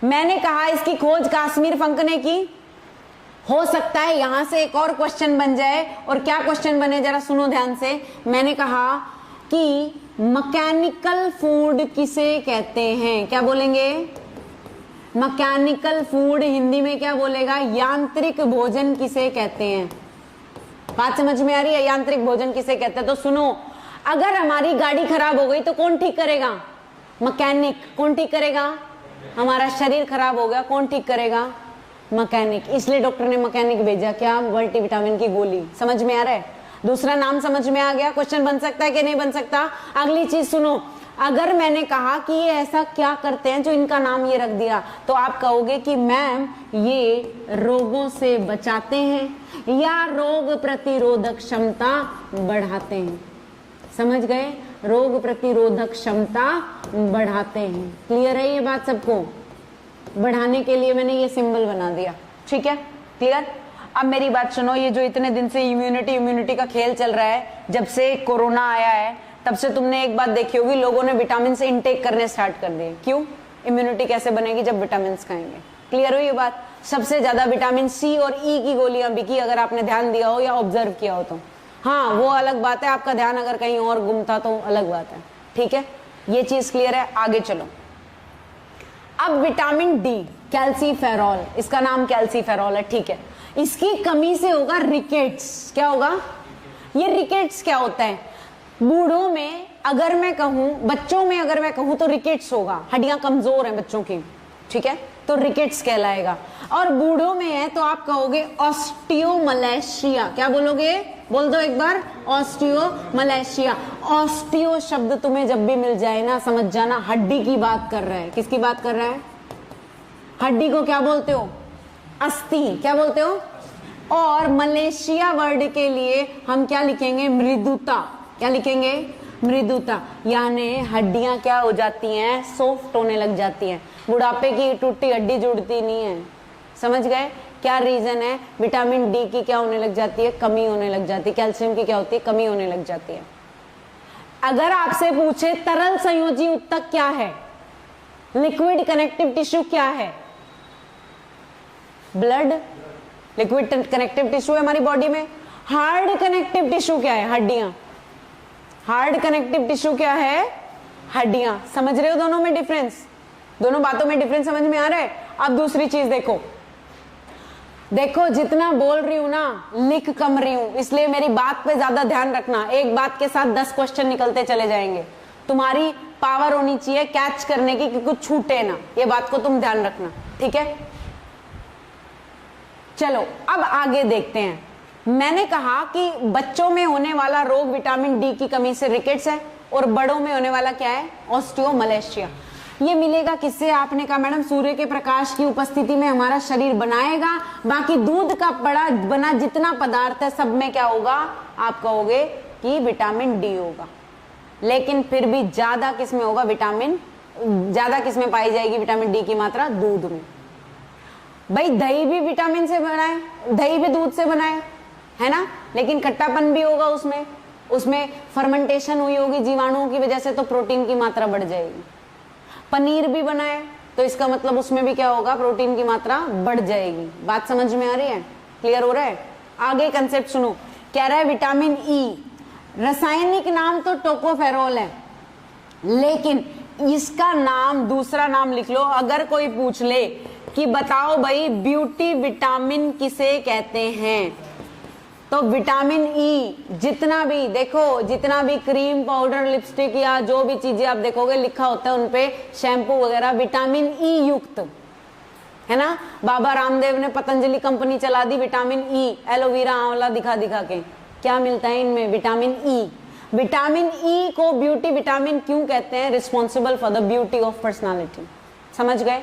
मैंने कहा इसकी खोज काश्मीर फंक ने की। हो सकता है यहां से एक और क्वेश्चन बन जाए। और क्या क्वेश्चन बने जरा सुनो ध्यान से। मैंने कहा कि मैकेनिकल फूड किसे कहते हैं? क्या बोलेंगे? मैकेनिकल फूड हिंदी में क्या बोलेगा? यांत्रिक भोजन किसे कहते हैं? बात समझ में आ रही है? यांत्रिक भोजन किसे कहते हैं? तो सुनो, अगर हमारी गाड़ी खराब हो गई तो कौन ठीक करेगा? मैकेनिक। कौन ठीक करेगा? हमारा शरीर खराब हो गया, कौन ठीक करेगा? मैकेनिक। इसलिए डॉक्टर ने मैकेनिक भेजा। क्या? मल्टीविटामिन की गोली। समझ में आ रहा है? दूसरा नाम समझ में आ गया? क्वेश्चन बन सकता है कि नहीं बन सकता? अगली चीज सुनो, अगर मैंने कहा कि ये ऐसा क्या करते हैं जो इनका नाम ये रख दिया, तो आप कहोगे कि मैम ये रोगों से बचाते हैं या रोग प्रतिरोधक क्षमता बढ़ाते हैं। समझ गए? रोग प्रतिरोधक क्षमता बढ़ाते हैं। क्लियर है ये बात सबको? बढ़ाने के लिए मैंने ये सिंबल बना दिया। ठीक है, क्लियर? अब मेरी बात सुनो, ये जो इतने दिन से इम्यूनिटी का खेल चल रहा है, जब से कोरोना आया है तब से तुमने एक बात देखी होगी, लोगों ने विटामिन से इनटेक करने स्टार्ट कर दिए। क्यों? इम्यूनिटी कैसे बनेगी? जब विटामिन खाएंगे। क्लियर हुई ये बात? सबसे ज्यादा विटामिन सी और ई की गोलियां बिकी, अगर आपने ध्यान दिया हो या ऑब्जर्व किया हो तो। हाँ, वो अलग बात है, आपका ध्यान अगर कहीं और गुमता तो अलग बात है। ठीक है, ये चीज क्लियर है? आगे चलो। अब विटामिन डी, कैल्सीफेरॉल, इसका नाम कैल्सीफेरॉल है। ठीक है, इसकी कमी से होगा रिकेट्स। क्या होगा? ये रिकेट्स क्या होता है? बूढ़ों में अगर मैं कहूं, बच्चों में अगर मैं कहूं तो रिकेट्स होगा। हड्डियां कमजोर हैं बच्चों की, ठीक है, तो रिकेट्स कहलाएगा। और बूढ़ों में है तो आप कहोगे ऑस्टियोमलेशिया। क्या बोलोगे? बोल दो एक बार, ऑस्टियोमलेशिया। ऑस्टियो शब्द तुम्हें जब भी मिल जाए ना, समझ जाना हड्डी की बात कर रहा है। किसकी बात कर रहा है? हड्डी को क्या बोलते हो? अस्थि। क्या बोलते हो? और मलेशिया वर्ड के लिए हम क्या लिखेंगे? मृदुता। क्या लिखेंगे? मृदुता। यानी हड्डियां क्या हो जाती हैं? सॉफ्ट होने लग जाती हैं। बुढ़ापे की टूटी हड्डी जुड़ती नहीं है। समझ गए? क्या रीजन है? विटामिन डी की क्या होने लग जाती है? कमी होने लग जाती है। कैल्शियम की क्या होती है? कमी होने लग जाती है। अगर आपसे पूछे तरल संयोजी ऊतक क्या है, लिक्विड कनेक्टिव टिश्यू क्या है? ब्लड लिक्विड कनेक्टिव टिश्यू है हमारी बॉडी में। हार्ड कनेक्टिव टिश्यू क्या है? हड्डियां। हार्ड कनेक्टिव टिश्यू क्या है? हड्डियां। समझ रहे हो दोनों में डिफरेंस? दोनों बातों में डिफरेंस समझ में आ रहा है? अब दूसरी चीज देखो, देखो जितना बोल रही हूं ना, लिख कम रही हूं, इसलिए मेरी बात पे ज्यादा ध्यान रखना। एक बात के साथ 10 क्वेश्चन निकलते चले जाएंगे। तुम्हारी पावर होनी चाहिए कैच करने की कि कुछ छूटे ना, ये बात को तुम ध्यान रखना। ठीक है, चलो अब आगे देखते हैं। मैंने कहा कि बच्चों में होने वाला रोग विटामिन डी की कमी से रिकेट्स है, और बड़ों में होने वाला क्या है? ऑस्टियोमलेशिया। ये मिलेगा किससे? आपने कहा मैडम सूर्य के प्रकाश की उपस्थिति में हमारा शरीर बनाएगा, बाकी दूध का बना जितना पदार्थ है सब में क्या होगा? आप कहोगे कि विटामिन डी होगा। लेकिन फिर भी ज्यादा किस में होगा? ज्यादा किस में पाई जाएगी विटामिन डी की मात्रा? दूध में। भाई दही भी विटामिन से बना है, दही भी दूध से बना है ना, लेकिन खट्टापन भी होगा उसमें फर्मेंटेशन हुई होगी जीवाणुओं की वजह से, तो प्रोटीन की मात्रा बढ़ जाएगी। पनीर भी बना है तो इसका मतलब उसमें भी क्या होगा? प्रोटीन की मात्रा बढ़ जाएगी। बात समझ में आ रही है? क्लियर हो रहा है? आगे कंसेप्ट सुनो, कह रहा है विटामिन ई, रासायनिक नाम तो टोकोफेरोल है, लेकिन इसका नाम दूसरा नाम लिख लो। अगर कोई पूछ ले कि बताओ भाई ब्यूटी विटामिन किसे कहते हैं, तो विटामिन ई जितना भी देखो, जितना भी क्रीम पाउडर लिपस्टिक या जो भी चीजें आप देखोगे लिखा होता है उनपे, शैम्पू वगैरह विटामिन ई युक्त है ना। बाबा रामदेव ने पतंजलि कंपनी चला दी विटामिन ई, एलोवेरा आंवला दिखा दिखा के। क्या मिलता है इनमें? Vitamin E. विटामिन ई को ब्यूटी विटामिन क्यों कहते हैं? Responsible for the beauty of personality. समझ गए?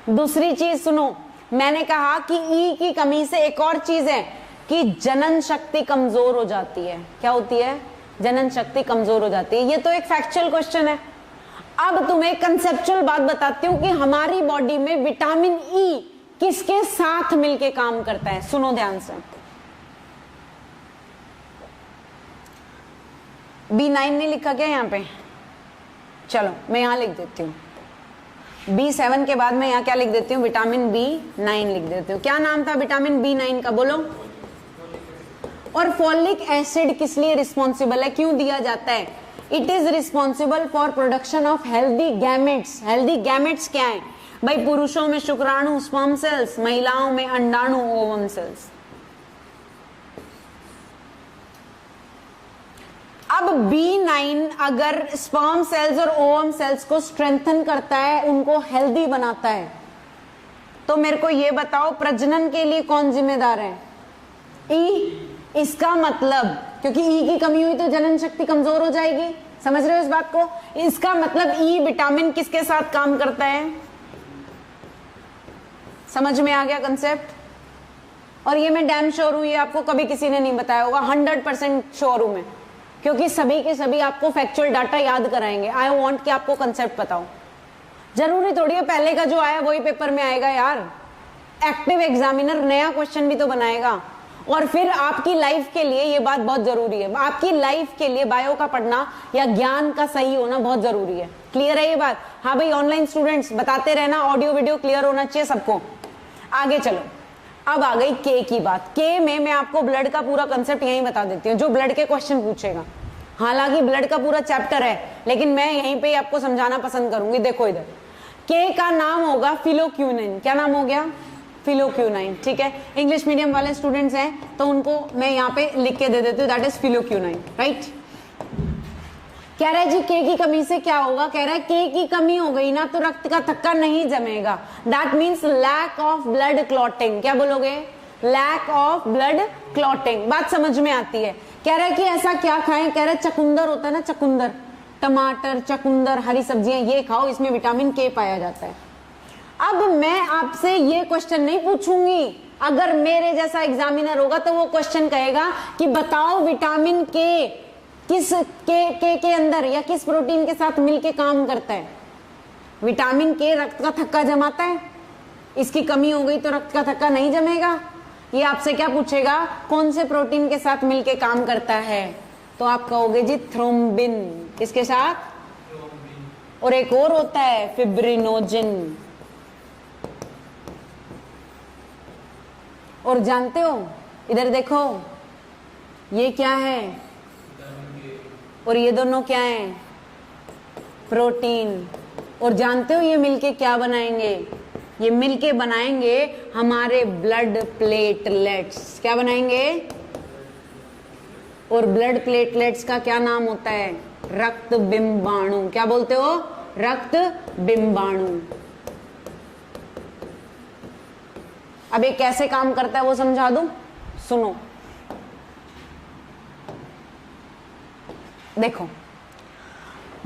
दूसरी चीज सुनो, मैंने कहा कि ई की कमी से एक और चीज है कि जनन शक्ति कमजोर हो जाती है। क्या होती है? जनन शक्ति कमजोर हो जाती है। ये तो एक फैक्चुअल क्वेश्चन है। अब तुम्हें कंसेप्चुअल बात बताती हूं कि हमारी बॉडी में विटामिन ई किसके साथ मिलके काम करता है। सुनो ध्यान से, B9 नहीं लिखा क्या यहाँ पे? चलो मैं यहां लिख देती हूँ B7 के बाद मैं यहाँ क्या लिख देती हूँ? विटामिन B9 लिख देती हूँ। क्या नाम था विटामिन B9 का? बोलो। और फॉलिक एसिड किस लिए रिस्पॉन्सिबल है? क्यों दिया जाता है? It is responsible for production of healthy gametes. Healthy gametes क्या है भाई? पुरुषों में शुक्राणु स्पर्म सेल्स, महिलाओं में अंडाणु ओवम सेल्स। अब B9 अगर स्पर्म सेल्स और ओवम सेल्स को स्ट्रेंथन करता है, उनको हेल्दी बनाता है, तो मेरे को ये बताओ प्रजनन के लिए कौन जिम्मेदार है? ई। इसका मतलब, क्योंकि ई की कमी हुई तो जनन शक्ति कमजोर हो जाएगी, समझ रहे हो इस बात को? इसका मतलब ई विटामिन किसके साथ काम करता है? समझ में आ गया कंसेप्ट? और ये मैं डैम श्योर हूं, ये आपको कभी किसी ने नहीं बताया होगा, 100% श्योर हूं मैं, क्योंकि सभी के सभी आपको फैक्चुअल डाटा याद कराएंगे। आई वांट कि आपको कंसेप्ट बताओ। जरूरी थोड़ी है पहले का जो आया वही पेपर में आएगा यार। एक्टिव एग्जामिनर नया क्वेश्चन भी तो बनाएगा। और फिर आपकी लाइफ के लिए ये बात बहुत जरूरी है, आपकी लाइफ के लिए बायो का पढ़ना या ज्ञान का सही होना बहुत जरूरी है। क्लियर है ये बात? हाँ भाई, ऑनलाइन स्टूडेंट्स बताते रहना, ऑडियो वीडियो क्लियर होना चाहिए सबको। आगे चलो, अब आ गई के की बात। के में मैं आपको ब्लड का पूरा कंसेप्ट यहीं बता देती हूँ, जो ब्लड के क्वेश्चन पूछेगा। हालांकि ब्लड का पूरा चैप्टर है, लेकिन मैं यहीं पे आपको समझाना पसंद करूंगी। देखो इधर, के का नाम होगा फिलोक्यूनिन। क्या नाम हो गया? फिलोक्यूनाइन। ठीक है, इंग्लिश मीडियम वाले स्टूडेंट्स हैं तो उनको मैं यहाँ पे लिख के दे देती हूँ, दैट इज फिलोक्यूनाइन, राइट। कह रहा है जी के की कमी से क्या होगा? कह रहा है के की कमी हो गई ना तो रक्त का थक्का नहीं जमेगा, that means lack of blood clotting. क्या बोलोगे? Lack of blood clotting. बात समझ में आती है? कह रहा है कि ऐसा क्या खाएं? कह रहा है चकुंदर होता है ना, चकुंदर, टमाटर, चकुंदर, हरी सब्जियां, ये खाओ, इसमें विटामिन के पाया जाता है। अब मैं आपसे ये क्वेश्चन नहीं पूछूंगी, अगर मेरे जैसा एग्जामिनर होगा तो वो क्वेश्चन कहेगा कि बताओ विटामिन के किस के अंदर या किस प्रोटीन के साथ मिलके काम करता है? विटामिन के रक्त का थक्का जमाता है, इसकी कमी हो गई तो रक्त का थक्का नहीं जमेगा। ये आपसे क्या पूछेगा? कौन से प्रोटीन के साथ मिलके काम करता है? तो आप कहोगे जी थ्रोम्बिन। किसके साथ? और एक और होता है फिब्रिनोजिन। और जानते हो, इधर देखो, ये क्या है और ये दोनों क्या है? प्रोटीन। और जानते हो ये मिलके क्या बनाएंगे? ये मिलके बनाएंगे हमारे ब्लड प्लेटलेट्स। क्या बनाएंगे? और ब्लड प्लेटलेट्स का क्या नाम होता है? रक्त बिंबाणु। क्या बोलते हो? रक्त बिंबाणु। अब ये कैसे काम करता है वो समझा दूं, सुनो। देखो,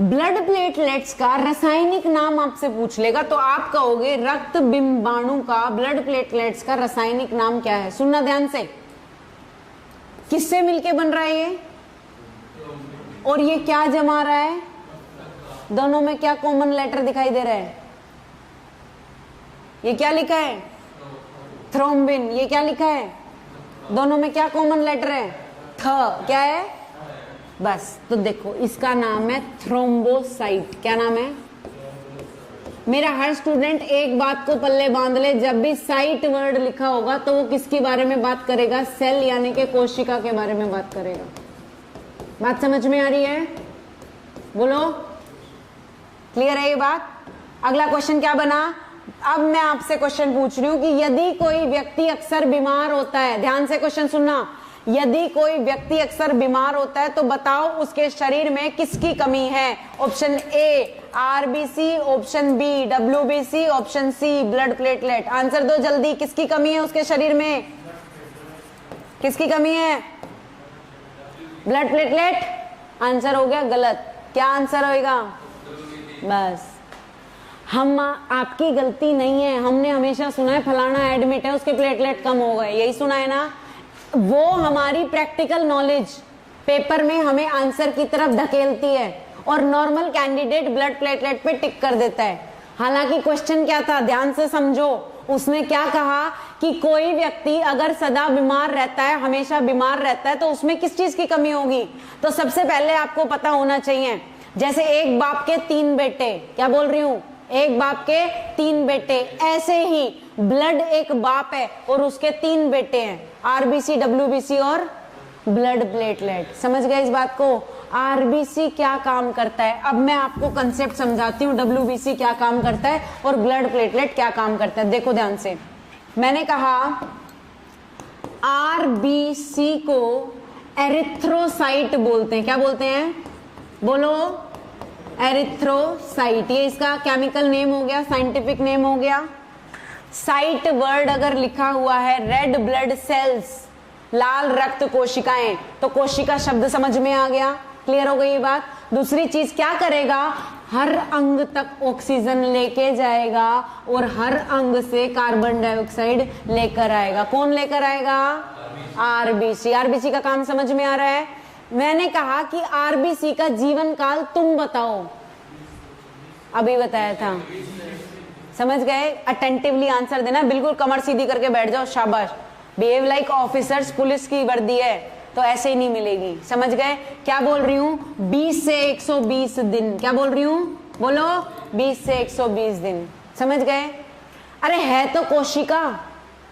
ब्लड प्लेटलेट्स का रासायनिक नाम आपसे पूछ लेगा तो आप कहोगे रक्त बिंबाणु का, ब्लड प्लेटलेट्स का रासायनिक नाम क्या है? सुनना ध्यान से। किससे मिलके बन रहा है ये? और ये क्या जमा रहा है? दोनों में क्या कॉमन लेटर दिखाई दे रहा है? ये क्या लिखा है? थ्रोम्बिन। ये क्या लिखा है? दोनों में क्या कॉमन लेटर है? थ। क्या है? बस। तो देखो, इसका नाम है थ्रोम्बोसाइट। क्या नाम है? मेरा हर स्टूडेंट एक बात को पल्ले बांध ले, जब भी साइट वर्ड लिखा होगा तो वो किसके बारे में बात करेगा? सेल यानी कि कोशिका के बारे में बात करेगा। बात समझ में आ रही है? बोलो, क्लियर है ये बात? अगला क्वेश्चन क्या बना? अब मैं आपसे क्वेश्चन पूछ रही हूं कि यदि कोई व्यक्ति अक्सर बीमार होता है, ध्यान से क्वेश्चन सुनना, यदि कोई व्यक्ति अक्सर बीमार होता है तो बताओ उसके शरीर में किसकी कमी है? Option A RBC, option B WBC, option C blood platelet. Answer दो जल्दी, किसकी कमी है उसके शरीर में? किसकी कमी है? Blood platelet. आंसर हो गया गलत। क्या आंसर होगा? बस, हम आपकी गलती नहीं है, हमने हमेशा सुना है फलाना एडमिट है उसके प्लेटलेट कम हो गए, यही सुना है ना। वो हमारी प्रैक्टिकल नॉलेज पेपर में हमें आंसर की तरफ धकेलती है और नॉर्मल कैंडिडेट ब्लड प्लेटलेट पे टिक कर देता है। हालांकि क्वेश्चन क्या था, ध्यान से समझो। उसने क्या कहा कि कोई व्यक्ति अगर सदा बीमार रहता है, हमेशा बीमार रहता है, तो उसमें किस चीज की कमी होगी? तो सबसे पहले आपको पता होना चाहिए, जैसे एक बाप के 3 बेटे, क्या बोल रही हूं? एक बाप के 3 बेटे, ऐसे ही ब्लड एक बाप है और उसके 3 बेटे हैं, आरबीसी, डब्ल्यूबीसी और ब्लड प्लेटलेट। समझ गए इस बात को? आरबीसी क्या काम करता है? अब मैं आपको कंसेप्ट समझाती हूँ, डब्ल्यूबीसी क्या काम करता है और ब्लड प्लेटलेट क्या काम करता है। देखो ध्यान से, मैंने कहा आरबीसी को एरिथ्रोसाइट बोलते हैं। क्या बोलते हैं? बोलो, एरिथ्रोसाइट। ये इसका केमिकल नेम हो गया, साइंटिफिक नेम हो गया। साइट वर्ड अगर लिखा हुआ है रेड ब्लड सेल्स, लाल रक्त कोशिकाएं, तो कोशिका शब्द समझ में आ गया। क्लियर हो गई ये बात? दूसरी चीज क्या करेगा? हर अंग तक ऑक्सीजन लेके जाएगा और हर अंग से कार्बन डाइऑक्साइड लेकर आएगा। कौन लेकर आएगा? आरबीसी। आरबीसी का काम समझ में आ रहा है? मैंने कहा कि आरबीसी का जीवन काल तुम बताओ, अभी बताया था। समझ गए? अटेंटिवली आंसर देना, बिल्कुल कमर सीधी करके बैठ जाओ, शाबाश। बिहेव लाइक ऑफिसर्स, पुलिस की वर्दी है तो ऐसे ही नहीं मिलेगी। समझ गए? क्या बोल रही हूँ? 20 से 120 दिन। क्या बोल रही हूँ? बोलो, 20 से 120 दिन। समझ गए? अरे है तो कोशिका।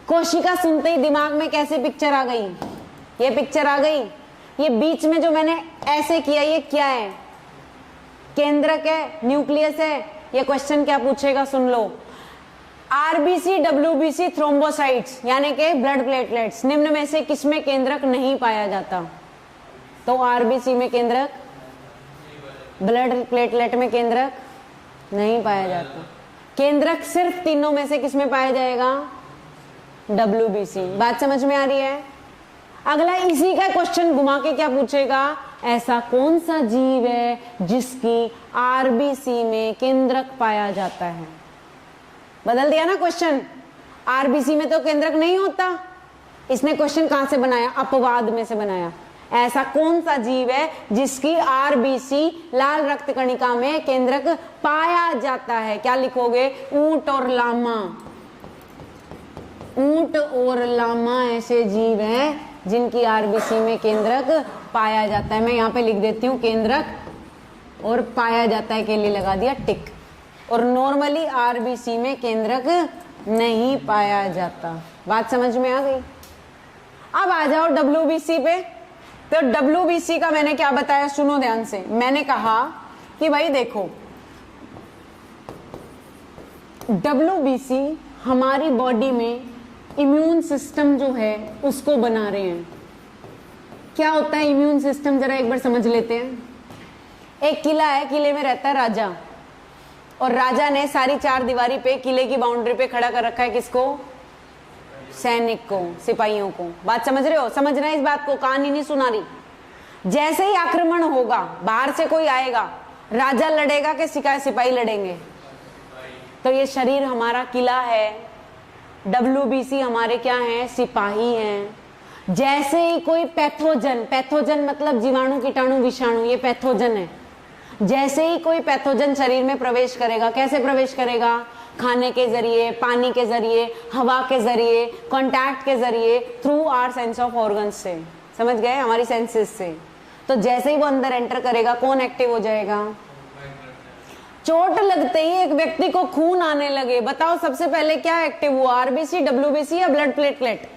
कोशिका सुनते ही दिमाग में कैसे पिक्चर आ गई? ये पिक्चर आ गई। ये बीच में जो मैंने ऐसे किया, ये क्या है? केंद्रक है, न्यूक्लियस है। ये क्वेश्चन क्या पूछेगा सुन लो। आरबीसी, डब्ल्यूबीसी, थ्रोम्बोसाइट्स यानी कि ब्लड प्लेटलेट्स, निम्न में से किसमें केंद्रक नहीं पाया जाता? तो आरबीसी में केंद्रक, ब्लड प्लेटलेट में केंद्रक नहीं पाया जाता। केंद्रक सिर्फ तीनों में से किसमें पाया जाएगा? डब्ल्यूबीसी। बात समझ में आ रही है? अगला इसी का क्वेश्चन घुमा के क्या पूछेगा? ऐसा कौन सा जीव है जिसकी आरबीसी में केंद्रक पाया जाता है? बदल दिया ना क्वेश्चन। आरबीसी में तो केंद्रक नहीं होता। इसने क्वेश्चन कहां से बनाया? अपवाद में से बनाया। ऐसा कौन सा जीव है जिसकी आरबीसी, लाल रक्त कणिका में केंद्रक पाया जाता है? क्या लिखोगे? ऊंट और लामा। ऊंट और लामा ऐसे जीव हैं जिनकी आरबीसी में केंद्रक पाया जाता है। मैं यहाँ पे लिख देती हूँ केंद्रक और पाया जाता है के लिए लगा दिया टिक। और नॉर्मली आरबीसी में केंद्रक नहीं पाया जाता। बात समझ में आ गई? अब आ जाओ डब्ल्यूबीसी पे। तो डब्ल्यूबीसी का मैंने क्या बताया, सुनो ध्यान से। मैंने कहा कि भाई देखो, डब्ल्यूबीसी हमारी बॉडी में इम्यून सिस्टम जो है उसको बना रहे हैं। क्या होता है इम्यून सिस्टम, जरा एक बार समझ लेते हैं। एक किला है, किले में रहता है राजा, और राजा ने सारी चार दीवारी पे किले की बाउंड्री पे खड़ा कर रखा है किसको? सैनिक को, सिपाहियों को। बात समझ रहे हो? समझना इस बात को, कहानी नहीं सुना रही। जैसे ही आक्रमण होगा, बाहर से कोई आएगा, राजा लड़ेगा कि सिपाही लड़ेंगे? तो ये शरीर हमारा किला है, डब्ल्यूबीसी हमारे क्या हैं? सिपाही हैं। जैसे ही कोई पैथोजन मतलब जीवाणु, कीटाणु, विषाणु, ये पैथोजन है। जैसे ही कोई पैथोजन शरीर में प्रवेश करेगा, कैसे प्रवेश करेगा? खाने के जरिए, पानी के जरिए, हवा के जरिए, कांटेक्ट के जरिए, through our sense of organs से। समझ गए? हमारी सेंसेस से। तो जैसे ही वो अंदर एंटर करेगा, कौन एक्टिव हो जाएगा? चोट लगते ही एक व्यक्ति को खून आने लगे, बताओ सबसे पहले क्या एक्टिव हुआ? आरबीसी, डब्ल्यूबीसी या ब्लड प्लेटलेट?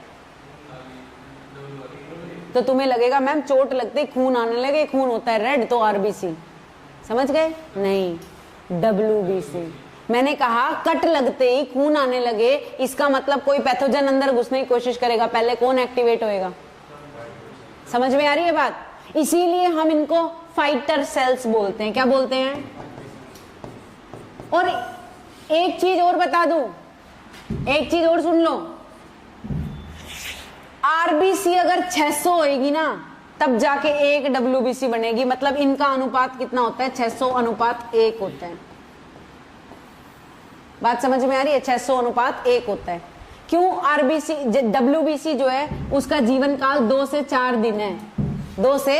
तो तुम्हें लगेगा मैम चोट लगते ही खून आने लगे, खून होता है रेड, तो आरबीसी। समझ गए? नहीं, डब्ल्यूबीसी। मैंने कहा कट लगते ही खून आने लगे, इसका मतलब कोई पैथोजन अंदर घुसने की कोशिश करेगा, पहले कौन एक्टिवेट होएगा? समझ में आ रही है बात? इसीलिए हम इनको फाइटर सेल्स बोलते हैं। क्या बोलते हैं? और एक चीज और बता दूं, एक चीज और सुन लो। आरबीसी अगर 600 होएगी ना, तब जाके एक डब्ल्यूबीसी बनेगी। मतलब इनका अनुपात कितना होता है? 600 अनुपात 1 होता है। बात समझ में आ रही है? 600 अनुपात 1 होता है। क्यों? आरबीसी, डब्ल्यूबीसी जो है उसका जीवन काल 2 से 4 दिन है। 2 से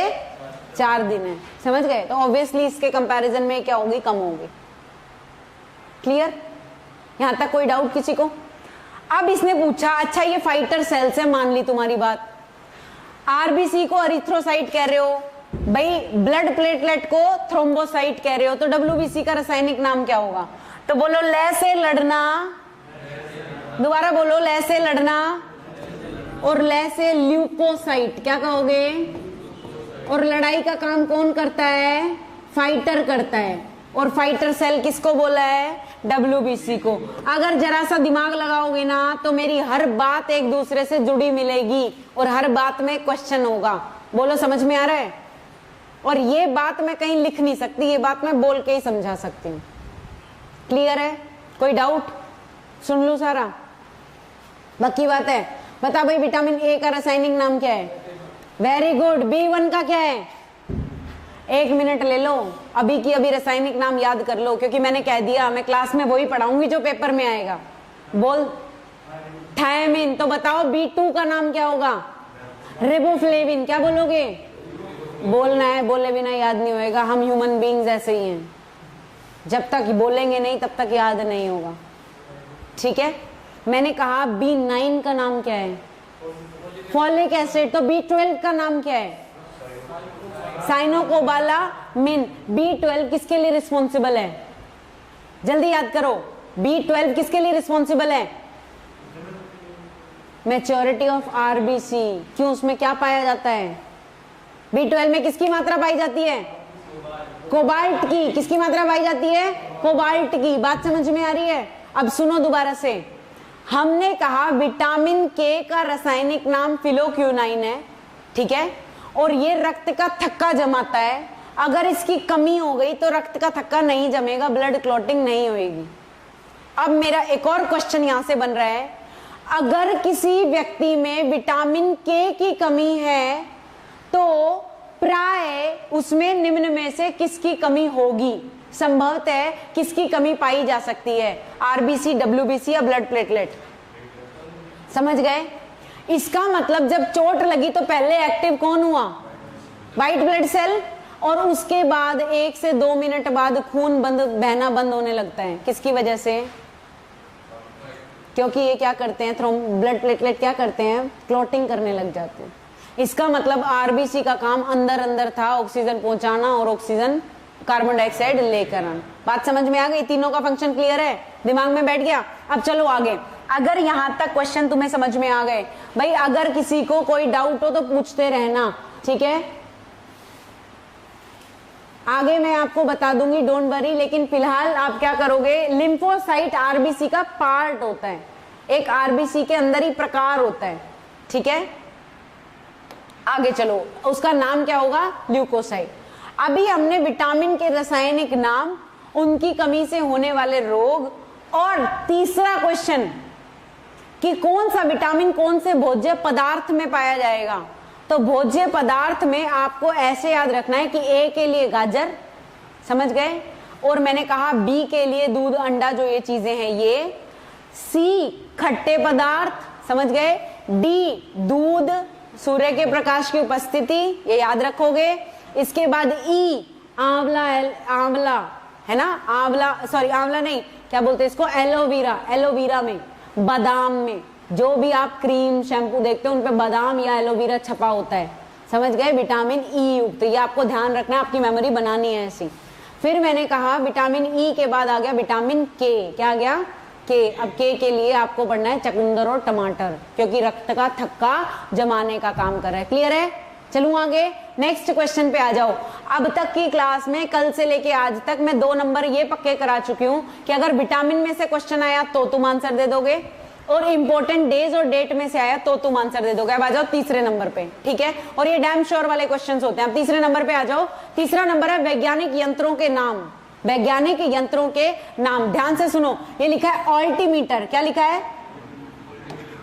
4 दिन है। समझ गए? तो ऑब्वियसली इसके कंपैरिजन में क्या होगी? कम होगी। क्लियर? यहां तक कोई डाउट किसी को? अब इसने पूछा, अच्छा ये फाइटर सेल्स है, मान ली तुम्हारी बात। आरबीसी को एरिथ्रोसाइट कह रहे हो, भाई ब्लड प्लेटलेट को थ्रोम्बोसाइट कह रहे हो, तो डब्ल्यूबीसी का रासायनिक नाम क्या होगा? तो बोलो, ले से लड़ना, दोबारा बोलो, ले से लड़ना, और ले से ल्यूकोसाइट। क्या कहोगे? और लड़ाई का काम कौन करता है? फाइटर करता है। और फाइटर सेल किसको बोला है? WBC को। अगर जरा सा दिमाग लगाओगे ना तो मेरी हर बात एक दूसरे से जुड़ी मिलेगी और हर बात में क्वेश्चन होगा। बोलो समझ में आ रहा है? और ये बात मैं कहीं लिख नहीं सकती, ये बात मैं बोल के ही समझा सकती हूँ। क्लियर है? कोई डाउट? सुन लूं सारा? बाकी बात है। बता भाई विटामिन ए का रासायनिक नाम क्या है? Very good. B1 का क्या है? 1 मिनट ले लो, अभी की अभी रासायनिक नाम याद कर लो, क्योंकि मैंने कह दिया मैं क्लास में वही पढ़ाऊंगी जो पेपर में आएगा। बोल। थायमिन। तो बताओ B2 का नाम क्या होगा? रिबोफ्लेविन। क्या बोलोगे? बोलना है, बोले बिना याद नहीं होएगा। हम ह्यूमन बीइंग्स ऐसे ही हैं, जब तक बोलेंगे नहीं तब तक याद नहीं होगा। ठीक है? मैंने कहा B9 का नाम क्या है? Folic acid. तो B12 का नाम क्या है? साइनोकोबालामिन। B12 किसके लिए रिस्पॉन्सिबल है? जल्दी याद करो। B12 किसके लिए रिस्पॉन्सिबल है? Maturity of RBC। क्यों? उसमें क्या पाया जाता है? B12 में किसकी मात्रा पाई जाती है? कोबाल्ट की। किसकी मात्रा पाई जाती है? कोबाल्ट की। बात समझ में आ रही है? अब सुनो दोबारा से। हमने कहा विटामिन के का रासायनिक नाम फिलोक्यूनाइन है, ठीक है? और ये रक्त का थक्का जमाता है। अगर इसकी कमी हो गई तो रक्त का थक्का नहीं जमेगा, ब्लड क्लॉटिंग नहीं होगी। अब मेरा एक और क्वेश्चन यहां से बन रहा है, अगर किसी व्यक्ति में विटामिन के की कमी है तो प्राय उसमें निम्न में से किसकी कमी होगी? संभवतः किसकी कमी पाई जा सकती है? RBC, WBC या ब्लड प्लेटलेट? समझ गए? इसका मतलब जब चोट लगी तो पहले एक्टिव कौन हुआ? White blood cell. और उसके बाद 1 से 2 मिनट बाद खून बहना बंद होने लगता है। किसकी वजह से? क्योंकि ये क्या करते हैं, ब्लड प्लेटलेट क्या करते हैं? क्लॉटिंग करने लग जाते हैं। इसका मतलब RBC का काम अंदर अंदर था, ऑक्सीजन पहुंचाना और ऑक्सीजन कार्बन डाइऑक्साइड लेकर आना। बात समझ में आ गई? तीनों का फंक्शन क्लियर है? दिमाग में बैठ गया? अब चलो आगे। अगर यहां तक क्वेश्चन तुम्हें समझ में आ गए, भाई अगर किसी को कोई डाउट हो तो पूछते रहना, ठीक है? आगे मैं आपको बता दूंगी, डोंट वरी। लेकिन फिलहाल आप क्या करोगे? लिम्फोसाइट RBC का पार्ट होता है, एक RBC के अंदर ही प्रकार होता है, ठीक है? आगे चलो, उसका नाम क्या होगा? ल्यूकोसाइट। अभी हमने विटामिन के रासायनिक नाम, उनकी कमी से होने वाले रोग, और तीसरा क्वेश्चन कि कौन सा विटामिन कौन से भोज्य पदार्थ में पाया जाएगा। तो भोज्य पदार्थ में आपको ऐसे याद रखना है कि A के लिए गाजर, समझ गए? और मैंने कहा B के लिए दूध, अंडा, जो ये चीजें हैं ये। C खट्टे पदार्थ, समझ गए? D दूध, सूर्य के प्रकाश की उपस्थिति, ये याद रखोगे। इसके बाद E आंवला, आंवला है ना, आंवला, सॉरी आंवला नहीं, क्या बोलते हैं इसको? एलोवेरा। एलोवेरा में, बादाम में, जो भी आप क्रीम शैम्पू देखते हो उन पे बादाम या एलोवेरा छपा होता है, समझ गए? विटामिन E युक्त। ये आपको ध्यान रखना है, आपकी मेमोरी बनानी है ऐसी। फिर मैंने कहा विटामिन E के बाद आ गया विटामिन K। क्या आ गया? K। अब K के लिए आपको पढ़ना है चकुंदर और टमाटर, क्योंकि रक्त का थक्का जमाने का काम कर रहा है। क्लियर है? चलूं आगे, नेक्स्ट क्वेश्चन पे आ जाओ। अब तक की क्लास में, कल से लेके आज तक, मैं 2 नंबर ये पक्के करा चुकी हूं कि अगर विटामिन में से क्वेश्चन आया तो तुम आंसर दे दोगे, और इंपॉर्टेंट डेज और डेट में से आया तो तुम आंसर दे दोगे। अब आ जाओ तीसरे नंबर पे, ठीक है? और ये डैम श्योर वाले क्वेश्चंस होते हैं। अब तीसरे नंबर पे आ जाओ। तीसरा नंबर है वैज्ञानिक यंत्रों के नाम। वैज्ञानिक यंत्रों के नाम, ध्यान से सुनो। ये लिखा है ऑल्टीमीटर। क्या लिखा है?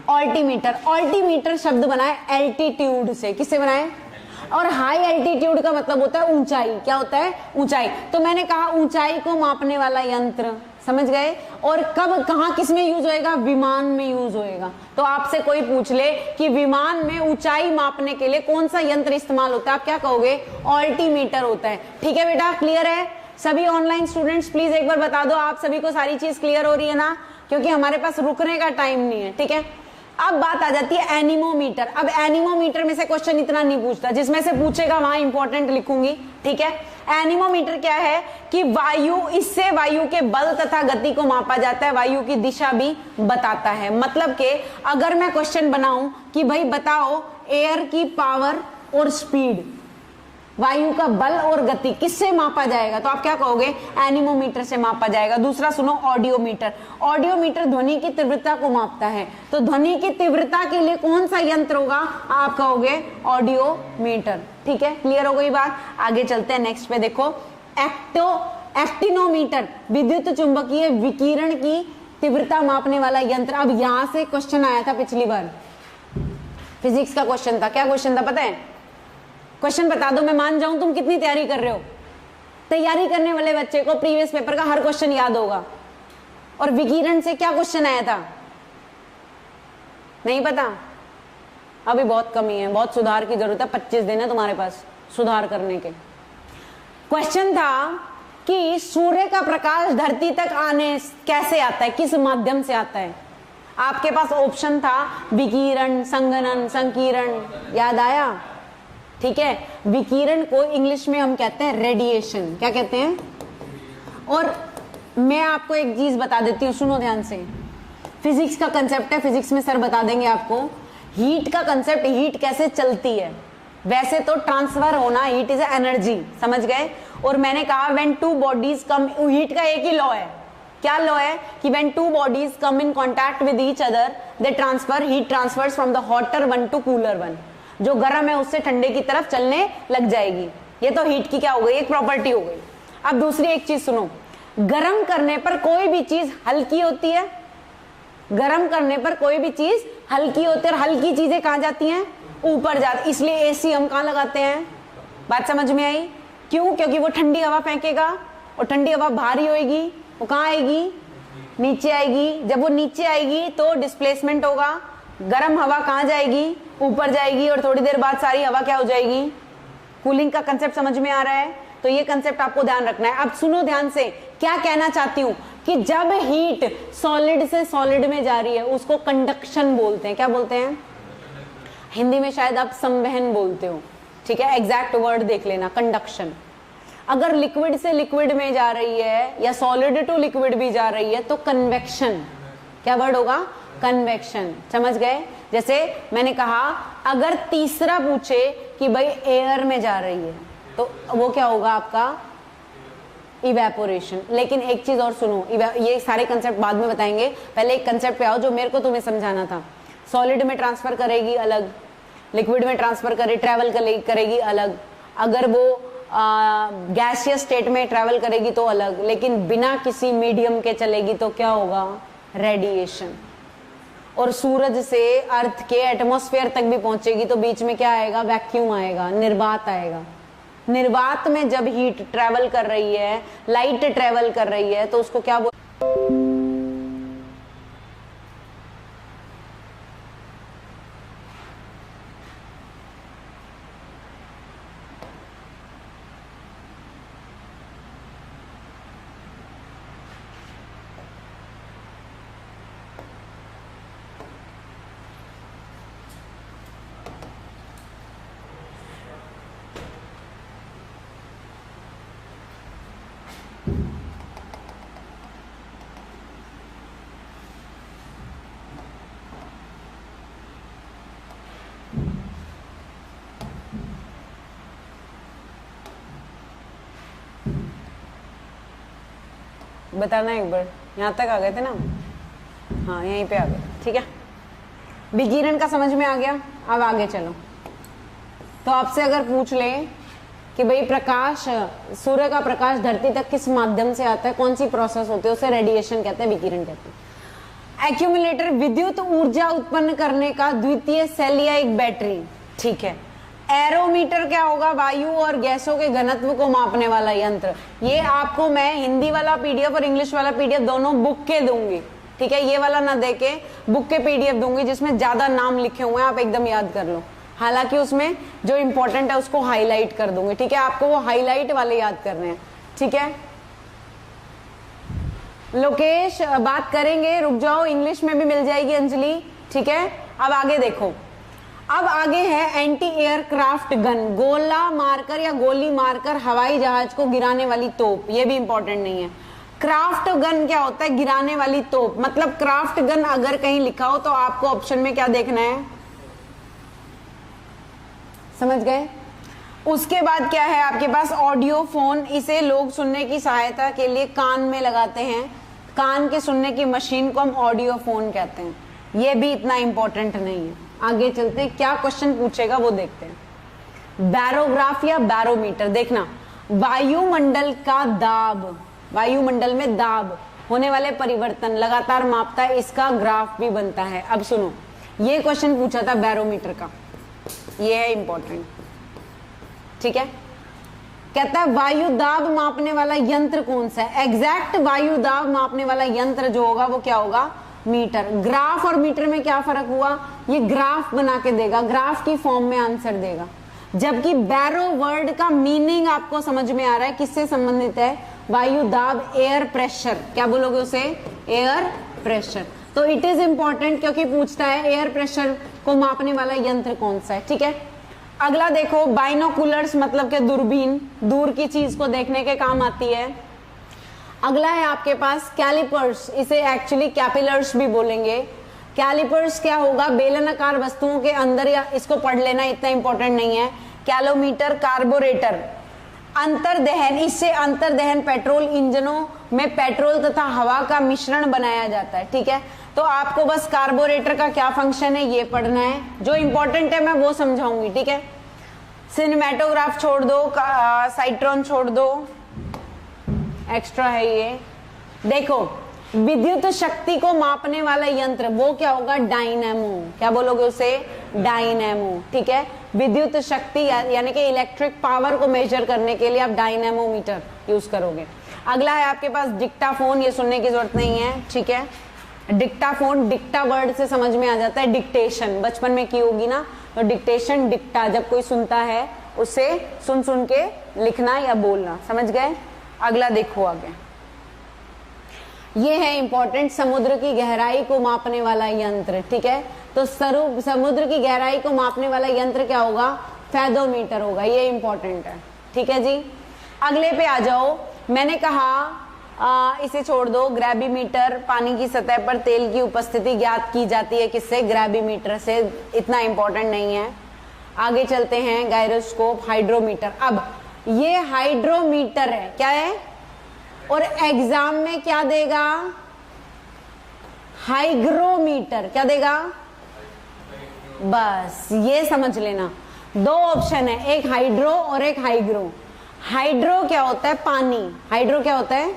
ऑल्टीमीटर। ऑल्टीमीटर शब्द बना है एल्टीट्यूड से। किससे बना है? और हाई एल्टीट्यूड का मतलब होता है ऊंचाई। क्या होता है? ऊंचाई। तो मैंने कहा ऊंचाई को मापने वाला यंत्र, समझ गए? और कब कहां किस में यूज होएगा? विमान में यूज होएगा। तो आपसे कोई पूछ ले कि विमान में ऊंचाई मापने के लिए कौन सा यंत्र इस्तेमाल होता है, आप क्या कहोगे? ऑल्टीमीटर होता है। ठीक है बेटा, क्लियर है? सभी ऑनलाइन स्टूडेंट्स प्लीज एक बार बता दो आप सभी को सारी चीज क्लियर हो रही है ना, क्योंकि हमारे पास रुकने का टाइम नहीं है। ठीक है, अब बात आ जाती है एनीमोमीटर। अब एनीमोमीटर में से क्वेश्चन इतना नहीं पूछता, जिसमें से पूछेगा वहां इंपॉर्टेंट लिखूंगी। ठीक है, एनीमोमीटर क्या है कि वायु, इससे वायु के बल तथा गति को मापा जाता है, वायु की दिशा भी बताता है। मतलब कि अगर मैं क्वेश्चन बनाऊं कि भाई बताओ एयर की पावर और स्पीड, वायु का बल और गति किससे मापा जाएगा? तो आप क्या कहोगे? एनीमोमीटर से मापा जाएगा। दूसरा सुनो, ऑडियोमीटर। ऑडियोमीटर ध्वनि की तीव्रता को मापता है। तो ध्वनि की तीव्रता के लिए कौन सा यंत्र होगा? आप कहोगे ऑडियोमीटर। ठीक है, क्लियर हो गई बात? आगे चलते हैं नेक्स्ट पे। देखो, एक्टिनोमीटर, विद्युत चुंबकीय विकिरण की तीव्रता मापने वाला यंत्र। अब यहां से क्वेश्चन आया था पिछली बार, फिजिक्स का क्वेश्चन था। क्या क्वेश्चन था पता है? क्वेश्चन बता दो, मैं मान जाऊं तुम कितनी तैयारी कर रहे हो। तैयारी करने वाले बच्चे को प्रीवियस पेपर का हर क्वेश्चन याद होगा। और विकिरण से क्या क्वेश्चन आया था? नहीं पता? अभी बहुत कमी है, बहुत सुधार की जरूरत है। 25 दिन है तुम्हारे पास सुधार करने के। क्वेश्चन था कि सूर्य का प्रकाश धरती तक आने कैसे आता है, किस माध्यम से आता है? आपके पास ऑप्शन था विकिरण, संघनन, संकीर्ण। याद आया? ठीक है, विकिरण को इंग्लिश में हम कहते हैं रेडिएशन। क्या कहते हैं? और मैं आपको एक चीज बता देती हूँ, सुनो ध्यान से। फिजिक्स का कंसेप्ट है, फिजिक्स में सर बता देंगे आपको। हीट का कंसेप्ट, हीट कैसे चलती है। वैसे तो ट्रांसफर होना, हीट इज एनर्जी, समझ गए? और मैंने कहा when two bodies come, heat का एक ही लॉ है। क्या लॉ है? कि when two bodies come in contact with each other they transfer, heat transfers from the hotter one to cooler one. जो गर्म है उससे ठंडे की तरफ चलने लग जाएगी। ये तो हीट की क्या हो गई? एक प्रॉपर्टी हो गई। अब दूसरी एक चीज सुनो, गर्म करने पर कोई भी चीज हल्की होती है। गर्म करने पर कोई भी चीज हल्की होती है, और हल्की चीजें कहां जाती हैं? ऊपर जाती। इसलिए एसी हम कहां लगाते हैं? बात समझ में आई? क्यों? क्योंकि वो ठंडी हवा फेंकेगा, और ठंडी हवा भारी होगी, वो कहां आएगी? नीचे आएगी। जब वो नीचे आएगी तो डिस्प्लेसमेंट होगा, गर्म हवा कहां जाएगी? ऊपर जाएगी, और थोड़ी देर बाद सारी हवा क्या हो जाएगी? कूलिंग का कंसेप्ट समझ में आ रहा है? तो ये कंसेप्ट आपको ध्यान रखना है। अब सुनो ध्यान से, क्या कहना चाहती हूं कि जब हीट सॉलिड से सॉलिड में जा रही है उसको कंडक्शन बोलते हैं। क्या बोलते हैं? हिंदी में शायद आप संवहन बोलते हो। ठीक है, एग्जैक्ट वर्ड देख लेना, कंडक्शन। अगर लिक्विड से लिक्विड में जा रही है या सॉलिड टू लिक्विड भी जा रही है तो कन्वेक्शन। क्या वर्ड होगा? कन्वेक्शन। समझ गए? जैसे मैंने कहा, अगर तीसरा पूछे कि भाई एयर में जा रही है तो वो क्या होगा आपका? इवेपोरेशन। लेकिन एक चीज और सुनो, ये सारे कंसेप्ट बाद में बताएंगे, पहले एक कंसेप्ट पे आओ जो मेरे को तुम्हें समझाना था। सॉलिड में ट्रांसफर करेगी अलग, लिक्विड में ट्रांसफर करे ट्रेवल करेगी अलग, अगर वो गैसियस स्टेट में ट्रेवल करेगी तो अलग, लेकिन बिना किसी मीडियम के चलेगी तो क्या होगा? रेडिएशन। और सूरज से अर्थ के एटमॉस्फेयर तक भी पहुंचेगी तो बीच में क्या आएगा? वैक्यूम आएगा, निर्वात आएगा। निर्वात में जब हीट ट्रेवल कर रही है, लाइट ट्रेवल कर रही है, तो उसको क्या बताना एक बार? यहाँ तक आ गए थे ना? हाँ, यहीं पे आ गए। ठीक है, विकिरण का समझ में आ गया। अब आगे चलो। तो आपसे अगर पूछ ले कि भाई प्रकाश, सूर्य का प्रकाश धरती तक किस माध्यम से आता है, कौन सी प्रोसेस होती है, उसे रेडिएशन कहते हैं, विकिरण कहते हैं। एक्यूमुलेटर, विद्युत ऊर्जा उत्पन्न करने का द्वितीय सेल या एक बैटरी। ठीक है। एरोमीटर क्या होगा? वायु और गैसों के घनत्व को मापने वाला यंत्र। ये आपको मैं हिंदी वाला पीडीएफ और इंग्लिश वाला पीडीएफ दोनों बुक के दूंगी। ठीक है, ये वाला ना देके बुक के पीडीएफ दूंगी जिसमें ज्यादा नाम लिखे हुए हैं, आप एकदम याद कर लो। हालांकि उसमें जो इंपॉर्टेंट है उसको हाईलाइट कर दूंगी। ठीक है, आपको वो हाईलाइट वाले याद करने हैं। ठीक है, लोकेश बात करेंगे, रुक जाओ, इंग्लिश में भी मिल जाएगी अंजलि। ठीक है, अब आगे देखो। अब आगे है एंटी एयरक्राफ्ट गन, गोला मारकर या गोली मारकर हवाई जहाज को गिराने वाली तोप। ये भी इंपॉर्टेंट नहीं है। क्राफ्ट गन क्या होता है? गिराने वाली तोप। मतलब क्राफ्ट गन अगर कहीं लिखा हो तो आपको ऑप्शन में क्या देखना है? समझ गए? उसके बाद क्या है आपके पास ऑडियो फोन, इसे लोग सुनने की सहायता के लिए कान में लगाते हैं, कान के सुनने की मशीन को हम ऑडियो फोन कहते हैं। ये भी इतना इंपॉर्टेंट नहीं है। आगे चलते हैं, क्या क्वेश्चन पूछेगा वो देखते हैं। बैरोग्राफ या बैरोमीटर, देखना वायुमंडल का दाब, वायुमंडल में दाब होने वाले परिवर्तन लगातार मापता है, इसका ग्राफ भी बनता है। अब सुनो, ये क्वेश्चन पूछा था बैरोमीटर का, ये है इंपॉर्टेंट, ठीक है। कहता है वायु दाब मापने वाला यंत्र कौन सा है? एग्जैक्ट वायु दाब मापने वाला यंत्र जो होगा वो क्या होगा? मीटर। ग्राफ और मीटर में क्या फर्क हुआ? ये ग्राफ बना के देगा, ग्राफ की फॉर्म में आंसर देगा, जबकि बैरो वर्ड का मीनिंग आपको समझ में आ रहा है, किससे संबंधित है? वायु दाब, एयर प्रेशर। क्या बोलोगे उसे? Air pressure. तो इट इज इंपॉर्टेंट क्योंकि पूछता है एयर प्रेशर को मापने वाला यंत्र कौन सा है, ठीक है। अगला देखो, बाइनोकुलर्स मतलब के दूरबीन, दूर की चीज को देखने के काम आती है। अगला है आपके पास कैलिपर्स, इसे एक्चुअली कैपिलर्स भी बोलेंगे। कैलिपर्स क्या होगा? बेलनाकार वस्तुओं के अंदर, या इसको पढ़ लेना, इतना इंपॉर्टेंट नहीं है। कैलोमीटर, कार्बोरेटर, अंतर्दहन, इससे अंतर्दहन पेट्रोल इंजनों में पेट्रोल तथा हवा का मिश्रण बनाया जाता है, ठीक है। तो आपको बस कार्बोरेटर का क्या फंक्शन है ये पढ़ना है, जो इंपॉर्टेंट है मैं वो समझाऊंगी, ठीक है। सिनेमेटोग्राफ छोड़ दो, साइट्रॉन छोड़ दो, एक्स्ट्रा है ये। देखो, विद्युत शक्ति को मापने वाला यंत्र वो क्या होगा? डायनेमो। क्या बोलोगे उसे? डायनेमो, ठीक है। विद्युत शक्ति यानी कि इलेक्ट्रिक पावर को मेजर करने के लिए आप डायनेमोमीटर यूज करोगे। अगला है आपके पास डिक्टाफोन, ये सुनने की जरूरत नहीं है, ठीक है। डिक्टाफोन, डिक्टा वर्ड से समझ में आ जाता है डिक्टेशन, बचपन में की होगी ना, तो डिक्टेशन, डिक्टा, जब कोई सुनता है उसे सुन सुन के लिखना या बोलना, समझ गए। अगला देखो आगे, ये है इंपॉर्टेंट, समुद्र की गहराई को मापने वाला यंत्र, ठीक है। तो समुद्र की गहराई को मापने वाला यंत्र क्या होगा? फैदोमीटर होगा, ये इंपॉर्टेंट है, ठीक है जी। अगले पे आ जाओ, मैंने कहा इसे छोड़ दो, ग्रेविमीटर, पानी की सतह पर तेल की उपस्थिति ज्ञात की जाती है किससे? ग्रेविमीटर से, इतना इंपॉर्टेंट नहीं है। आगे चलते हैं, गायरोस्कोप, हाइड्रोमीटर। अब ये हाइड्रोमीटर है, क्या है? और एग्जाम में क्या देगा? हाइग्रोमीटर। क्या देगा? बस ये समझ लेना, दो ऑप्शन है, एक हाइड्रो और एक हाइग्रो। हाइड्रो क्या होता है? पानी। हाइड्रो क्या होता है?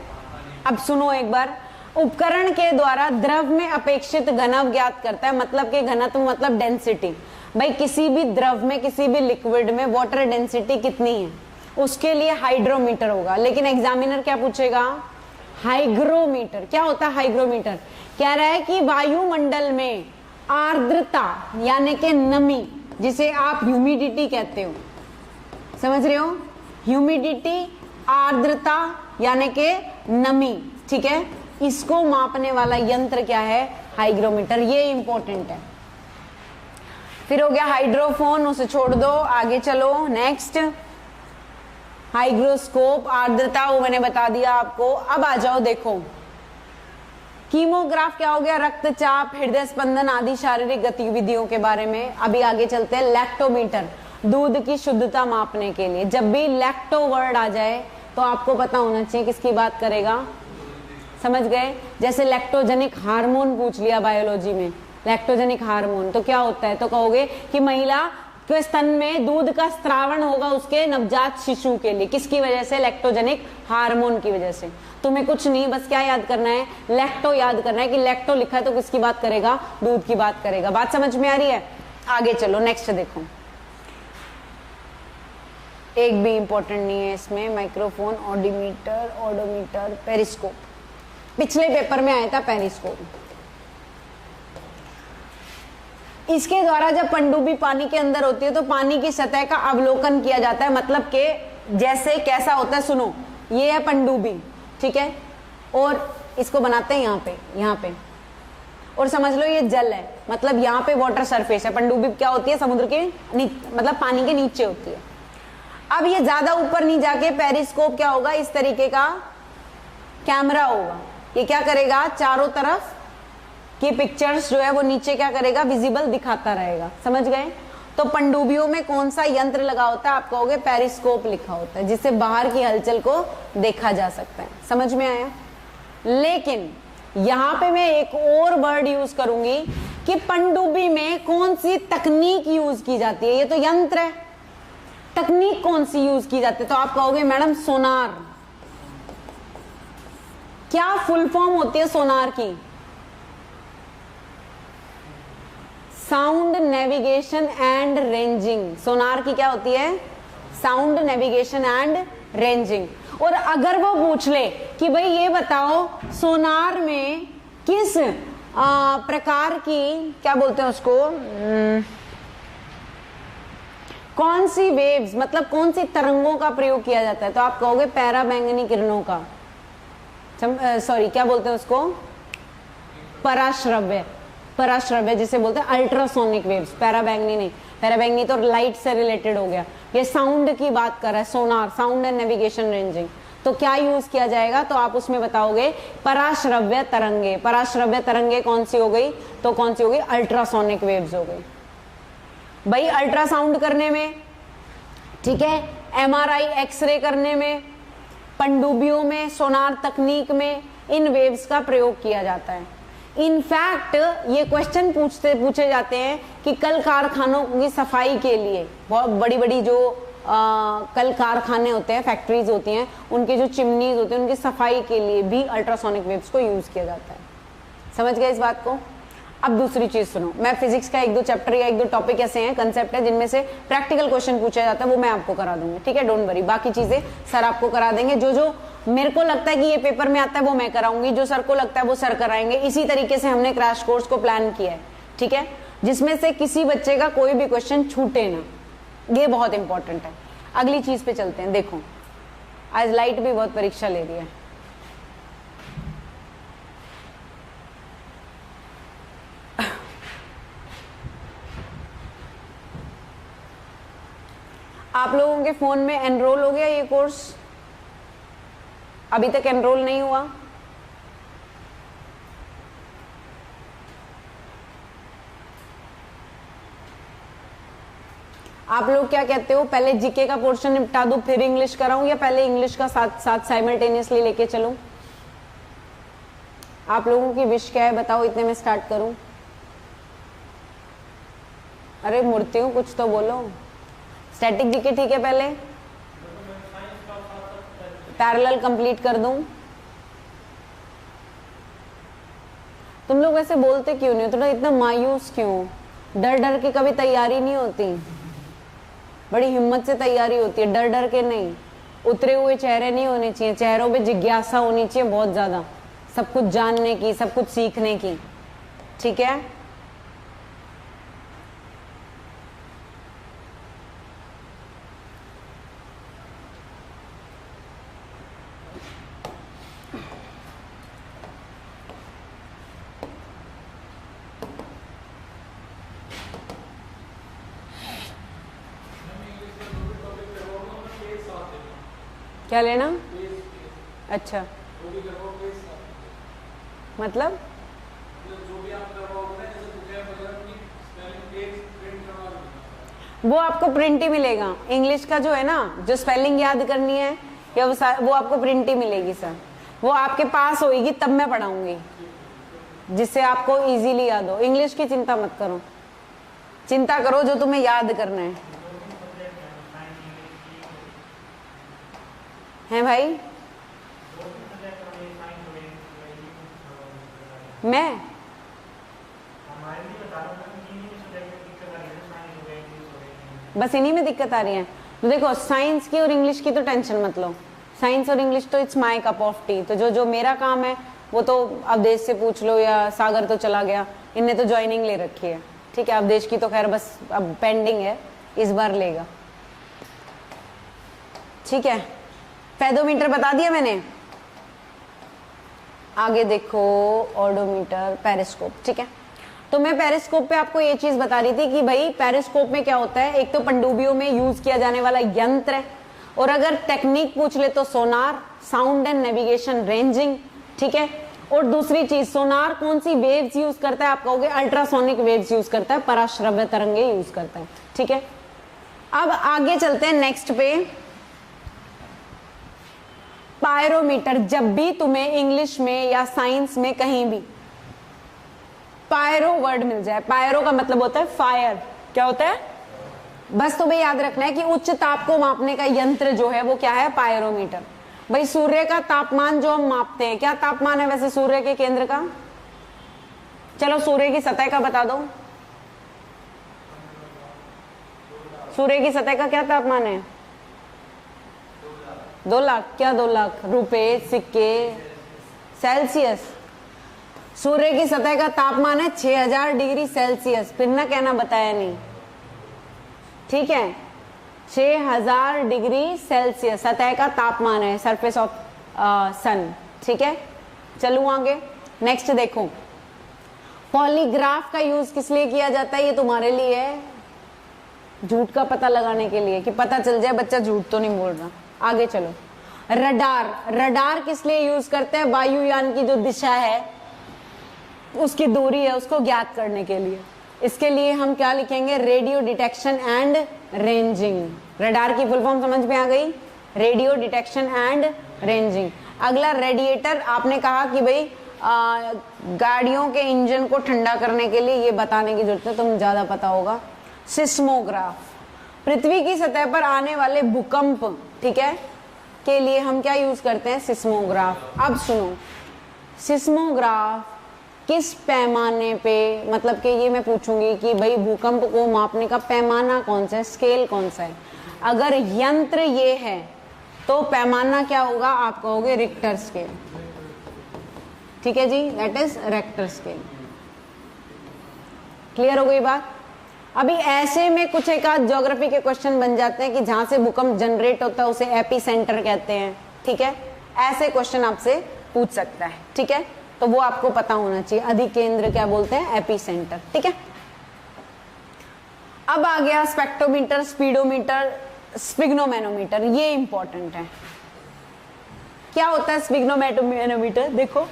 अब सुनो एक बार, उपकरण के द्वारा द्रव में अपेक्षित घनत्व ज्ञात करता है, मतलब के घनत्व मतलब डेंसिटी। भाई किसी भी द्रव में, किसी भी लिक्विड में वाटर डेंसिटी कितनी है, उसके लिए हाइड्रोमीटर होगा। लेकिन एग्जामिनर क्या पूछेगा? हाइग्रोमीटर। क्या होता है हाइग्रोमीटर? कह रहा है कि वायुमंडल में आर्द्रता यानी कि नमी, जिसे आप ह्यूमिडिटी कहते हो, समझ रहे हो? ह्यूमिडिटी, आर्द्रता यानी कि नमी, ठीक है, इसको मापने वाला यंत्र क्या है? हाइग्रोमीटर। ये इंपॉर्टेंट है। फिर हो गया हाइड्रोफोन, उसे छोड़ दो, आगे चलो नेक्स्ट। हाइग्रोस्कोप, आर्द्रता, वो मैंने बता दिया आपको। अब आ जाओ, देखो कीमोग्राफ क्या हो गया? रक्तचाप, हृदय स्पंदन आदि शारीरिक गतिविधियों के बारे में। अभी आगे चलते हैं, लैक्टोमीटर, दूध की शुद्धता मापने के लिए। जब भी लैक्टो वर्ड आ जाए तो आपको पता होना चाहिए किसकी बात करेगा, समझ गए। जैसे लैक्टोजेनिक हार्मोन पूछ लिया बायोलॉजी में, लैक्टोजेनिक हार्मोन तो क्या होता है? तो कहोगे कि महिला के स्तन में दूध का स्त्रावण होगा उसके नवजात शिशु के लिए, किसकी वजह से? लैक्टोजेनिक हार्मोन की वजह से। तुम्हें कुछ नहीं, बस क्या याद करना है? लैक्टो याद करना है कि लैक्टो लिखा है तो किसकी बात करेगा? दूध की बात करेगा। बात समझ में आ रही है? आगे चलो नेक्स्ट देखो, एक भी इंपॉर्टेंट नहीं है इसमें। माइक्रोफोन, ऑडोमीटर, ऑडोमीटर, पेरिस्कोप, पिछले पेपर में आया था पेरिस्कोप। इसके द्वारा जब पनडुब्बी पानी के अंदर होती है तो पानी की सतह का अवलोकन किया जाता है, मतलब कि जैसे कैसा होता है, सुनो, ये है पनडुब्बी, ठीक है, और इसको बनाते हैं यहाँ पे, और समझ लो ये जल है, मतलब यहाँ पे वाटर सरफेस है। पनडुब्बी क्या होती है? समुद्र के मतलब पानी के नीचे होती है। अब ये ज्यादा ऊपर नहीं जाके, पेरिस्कोप क्या होगा? इस तरीके का कैमरा होगा। ये क्या करेगा? चारों तरफ की पिक्चर्स जो है वो नीचे क्या करेगा? विजिबल दिखाता रहेगा, समझ गए। तो पनडुब्बियों में कौन सा यंत्र लगा होता है? आप कहोगे पेरिस्कोप लिखा होता है, जिससे बाहर की हलचल को देखा जा सकता है। समझ में आया? लेकिन यहां पे मैं एक और वर्ड यूज करूंगी कि पनडुब्बी में कौन सी तकनीक यूज की जाती है। ये तो यंत्र है, तकनीक कौन सी यूज की जाती है? तो आप कहोगे मैडम सोनार। क्या फुल फॉर्म होती है सोनार की? Sound navigation and ranging. Sonar की क्या होती है? Sound navigation and ranging. और अगर वो पूछ ले कि भाई ये बताओ सोनार में किस प्रकार की, क्या बोलते हैं उसको, कौन सी वेव्स, मतलब कौन सी तरंगों का प्रयोग किया जाता है? तो आप कहोगे पैराबैंगनी किरणों का, सॉरी क्या बोलते हैं उसको, पराश्रव्य, पराश्रव्य जिसे बोलते हैं अल्ट्रासोनिक वेव्स, पैराबैंगनी नहीं। पैराबैंगनी तो लाइट से रिलेटेड हो गया, ये साउंड की बात कर रहा है सोनार, साउंड एंड नेविगेशन रेंजिंग। तो क्या यूज किया जाएगा? तो आप उसमें बताओगे पराश्रव्य तरंगे। पराश्रव्य तरंगे कौन सी हो गई? तो कौन सी हो गई? अल्ट्रासोनिक वेव्स हो गई। भाई अल्ट्रासाउंड करने में, ठीक है, एमआरआई एक्सरे करने में, पनडुब्बियों में, सोनार तकनीक में इन वेव्स का प्रयोग किया जाता है। इनफैक्ट ये क्वेश्चन पूछे जाते हैं कि कल कारखानों की सफाई के लिए, बहुत बड़ी बड़ी जो कल कारखाने होते हैं, फैक्ट्रीज होती हैं, उनके जो चिमनीज होते हैं, उनकी सफाई के लिए भी अल्ट्रासोनिक वेव्स को यूज किया जाता है। समझ गए इस बात को? अब दूसरी चीज सुनो, मैं फिजिक्स का एक दो चैप्टर या एक दो टॉपिक ऐसे हैं, कंसेप्ट है, जिनमें से प्रैक्टिकल क्वेश्चन पूछा जाता है, वो मैं आपको करा दूंगी, ठीक है, डोंट वरी। बाकी चीजें सर आपको करा देंगे। जो जो मेरे को लगता है कि ये पेपर में आता है वो मैं कराऊंगी, जो सर को लगता है वो सर कराएंगे। इसी तरीके से हमने क्रैश कोर्स को प्लान किया है, ठीक है, जिसमें से किसी बच्चे का कोई भी क्वेश्चन छूटे ना, ये बहुत इंपॉर्टेंट है। अगली चीज पे चलते हैं। देखो आज लाइट भी बहुत परीक्षा ले रही है। आप लोगों के फोन में एनरोल हो गया ये कोर्स? अभी तक एनरोल नहीं हुआ? आप लोग क्या कहते हो, पहले जीके का पोर्शन निपटा दूं फिर इंग्लिश कराऊं, या पहले इंग्लिश का साथ साथ साइमल्टेनियसली लेके चलूं? आप लोगों की विश क्या है बताओ, इतने में स्टार्ट करूं? अरे मूर्ति हूं, कुछ तो बोलो। स्टैटिक जीके ठीक है, पहले पैरेलल कंप्लीट कर दूं? तुम लोग वैसे बोलते क्यों नहीं हो, थोड़ा इतना मायूस क्यों? डर डर के कभी तैयारी नहीं होती, बड़ी हिम्मत से तैयारी होती है, डर डर के नहीं। उतरे हुए चेहरे नहीं होने चाहिए, चेहरों पे जिज्ञासा होनी चाहिए बहुत ज्यादा, सब कुछ जानने की, सब कुछ सीखने की, ठीक है। क्या लेना? अच्छा, मतलब वो आपको प्रिंट ही मिलेगा। इंग्लिश का जो है ना, जो स्पेलिंग याद करनी है या वो आपको प्रिंट ही मिलेगी सर। वो आपके पास होगी तब मैं पढ़ाऊंगी, जिससे आपको इजीली याद हो। इंग्लिश की चिंता मत करो, चिंता करो जो तुम्हें याद करना है भाई। मैं बस इन्हीं में दिक्कत आ रही है। तो देखो साइंस की और इंग्लिश की तो टेंशन मत लो, साइंस और इंग्लिश तो it's my cup of T. तो जो जो मेरा काम है वो तो अवधेश से पूछ लो, या सागर तो चला गया, इनने तो ज्वाइनिंग ले रखी है, ठीक है। अवधेश की तो खैर बस अब पेंडिंग है, इस बार लेगा, ठीक है। फेदोमीटर बता दिया मैंने। आगे देखो ऑडोमीटर, पेरिस्कोप, ठीक है। तो मैं पेरिस्कोप पे आपको ये चीज बता रही थी कि भाई पेरिस्कोप में क्या होता है, एक तो पनडुब्बियों में यूज किया जाने वाला यंत्र है, और अगर टेक्निक पूछ ले तो सोनार, साउंड एंड नेविगेशन रेंजिंग, ठीक है। और दूसरी चीज, सोनार कौन सी वेव्स यूज करता है? आप कहोगे अल्ट्रासोनिक वेव्स यूज करता है, पराश्रव्य तरंगे यूज करता है। ठीक है, अब आगे चलते हैं नेक्स्ट पे। पायरोमीटर, जब भी तुम्हें इंग्लिश में या साइंस में कहीं भी पायरो वर्ड मिल जाए, पायरो का मतलब होता है फायर। क्या होता है? बस तुम्हें याद रखना है कि उच्च ताप को मापने का यंत्र जो है वो क्या है? पायरोमीटर। भाई सूर्य का तापमान जो हम मापते हैं, क्या तापमान है वैसे सूर्य के केंद्र का? चलो सूर्य की सतह का बता दो, सूर्य की सतह का क्या तापमान है? 2 लाख। क्या 2 लाख? रुपए, सिक्के, सेल्सियस। सूर्य की सतह का तापमान है 6000 डिग्री सेल्सियस। फिर ना कहना बताया नहीं, ठीक है? 6000 डिग्री सेल्सियस सतह का तापमान है, सरफेस ऑफ सन। ठीक है, चलूं आगे। नेक्स्ट देखो, पॉलीग्राफ का यूज किस लिए किया जाता है? ये तुम्हारे लिए है, झूठ का पता लगाने के लिए, कि पता चल जाए बच्चा झूठ तो नहीं बोल रहा। आगे चलो, रडार। रडार किस लिए यूज करते हैं? वायुयान की जो दिशा है, उसकी दूरी है, उसको ज्ञात करने के लिए। इसके लिए हम क्या लिखेंगे? Radio detection and ranging. Radar की फुल फॉर्म समझ में आ गई? Radio detection and ranging. अगला रेडिएटर, आपने कहा कि भाई गाड़ियों के इंजन को ठंडा करने के लिए, ये बताने की जरूरत है, तुम ज्यादा पता होगा। सिस्मोग्राफ, पृथ्वी की सतह पर आने वाले भूकंप, ठीक है, के लिए हम क्या यूज करते हैं? सिस्मोग्राफ। अब सुनो, सिस्मोग्राफ किस पैमाने पे, मतलब कि ये मैं पूछूंगी कि भाई भूकंप को मापने का पैमाना कौन सा है, स्केल कौन सा है? अगर यंत्र ये है तो पैमाना क्या होगा? आप कहोगे रिक्टर स्केल। ठीक है जी, that is Richter scale. Clear हो गई बात? अभी ऐसे में कुछ एक आध ज्योग्राफी के क्वेश्चन बन जाते हैं कि जहां से भूकंप जनरेट होता है उसे एपी सेंटर कहते हैं। ठीक है, ऐसे क्वेश्चन आपसे पूछ सकता है। ठीक है, तो वो आपको पता होना चाहिए। अधिकेंद्र क्या बोलते हैं? AP centre. ठीक है, अब आ गया स्पेक्ट्रोमीटर, स्पीडोमीटर, स्पिग्नोमेनोमीटर। ये इंपॉर्टेंट है। क्या होता है स्पिग्नोमेनोमीटर? देखो,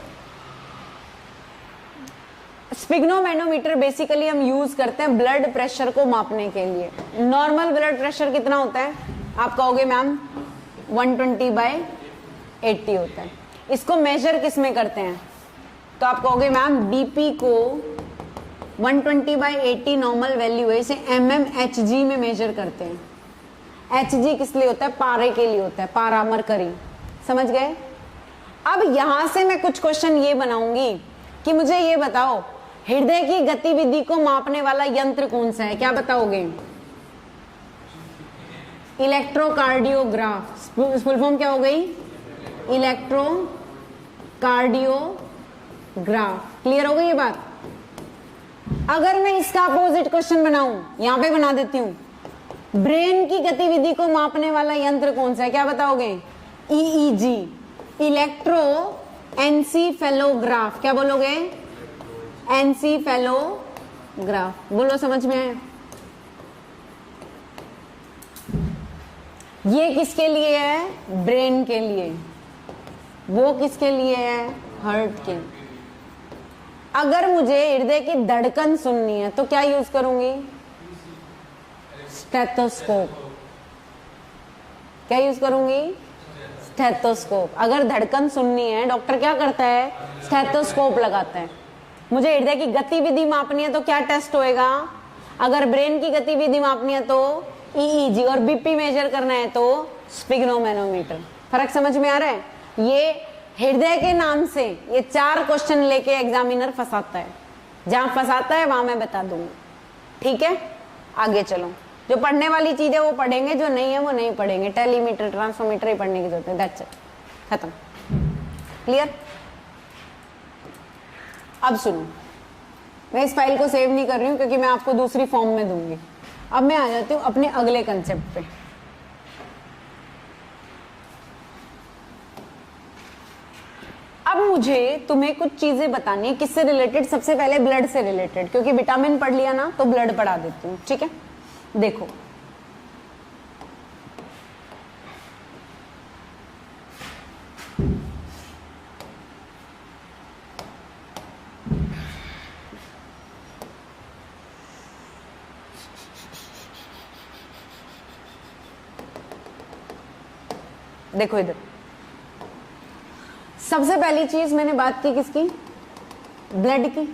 स्पिग्नोमेनोमीटर बेसिकली हम यूज करते हैं ब्लड प्रेशर को मापने के लिए। नॉर्मल ब्लड प्रेशर कितना होता है? आप कहोगे मैम 120/80 होता है। इसको मेजर किस में करते हैं? तो आप कहोगे मैम बीपी को 120/80 नॉर्मल वैल्यू है, इसे mmHg में मेजर करते हैं। Hg किस लिए होता है? पारे के लिए होता है, पारा, मरकरी। समझ गए? अब यहां से मैं कुछ क्वेश्चन ये बनाऊंगी कि मुझे ये बताओ, हृदय की गतिविधि को मापने वाला यंत्र कौन सा है? क्या बताओगे? इलेक्ट्रोकार्डियोग्राफ। फुल फॉर्म क्या हो गई? इलेक्ट्रोकार्डियोग्राफ। क्लियर हो गई ये बात? अगर मैं इसका अपोजिट क्वेश्चन बनाऊं, यहां पे बना देती हूं, ब्रेन की गतिविधि को मापने वाला यंत्र कौन सा है? क्या बताओगे? EEG, electroencephalograph. क्या बोलोगे? एनसीफेलोग्राफ। बोलो, समझ में आया? ये किसके लिए है? ब्रेन के लिए। वो किसके लिए है? हार्ट के। अगर मुझे हृदय की धड़कन सुननी है तो क्या यूज करूंगी? स्टेथोस्कोप। क्या यूज करूंगी? स्टेथोस्कोप। अगर धड़कन सुननी है, डॉक्टर क्या करता है? स्टेथोस्कोप लगाता है। मुझे हृदय की गतिविधि मापनी है तो क्या टेस्ट होएगा? अगर ब्रेन की गतिविधि मापनी है तो ईईजी, और बीपी मेजर करना है तो स्पिग्नोमेनोमीटर। फर्क समझ में आ रहा है? ये हृदय के नाम से ये 4 क्वेश्चन लेके एग्जामिनर फंसाता है। जहां फंसाता है वहां मैं बता दूंगी। ठीक है, आगे चलो। जो पढ़ने वाली चीज है वो पढ़ेंगे, जो नहीं है वो नहीं पढ़ेंगे। टेलीमीटर, ट्रांसफॉर्मीटर ही पढ़ने की जरूरत है। दैट्स इट, खत्म। क्लियर? अब सुनो, मैं इस फाइल को सेव नहीं कर रही हूं क्योंकि मैं आपको दूसरी फॉर्म में दूंगी। अब मैं आ जाती हूं अपने अगले कंसेप्ट पे। अब मुझे तुम्हें कुछ चीजें बतानी है। किससे रिलेटेड? सबसे पहले ब्लड से रिलेटेड, क्योंकि विटामिन पढ़ लिया ना तो ब्लड पढ़ा देती हूँ। ठीक है, देखो, देखो इधर, सबसे पहली चीज मैंने बात की किसकी, ब्लड की।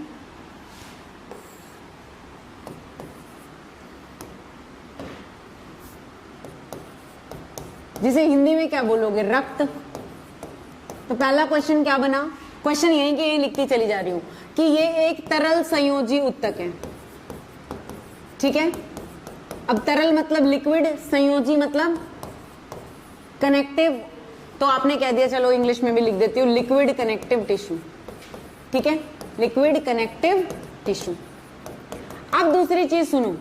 जिसे हिंदी में क्या बोलोगे, रक्त। तो पहला क्वेश्चन क्या बना, क्वेश्चन यही के यही लिखती चली जा रही हूं कि ये एक तरल संयोजी उत्तक है, ठीक है। अब तरल मतलब लिक्विड, संयोजी मतलब कनेक्टिव, तो आपने कह दिया, चलो इंग्लिश में भी लिख देती हूँ, लिक्विड कनेक्टिव टिश्यू, ठीक है, लिक्विड कनेक्टिव टिश्यू। अब दूसरी चीज सुनो,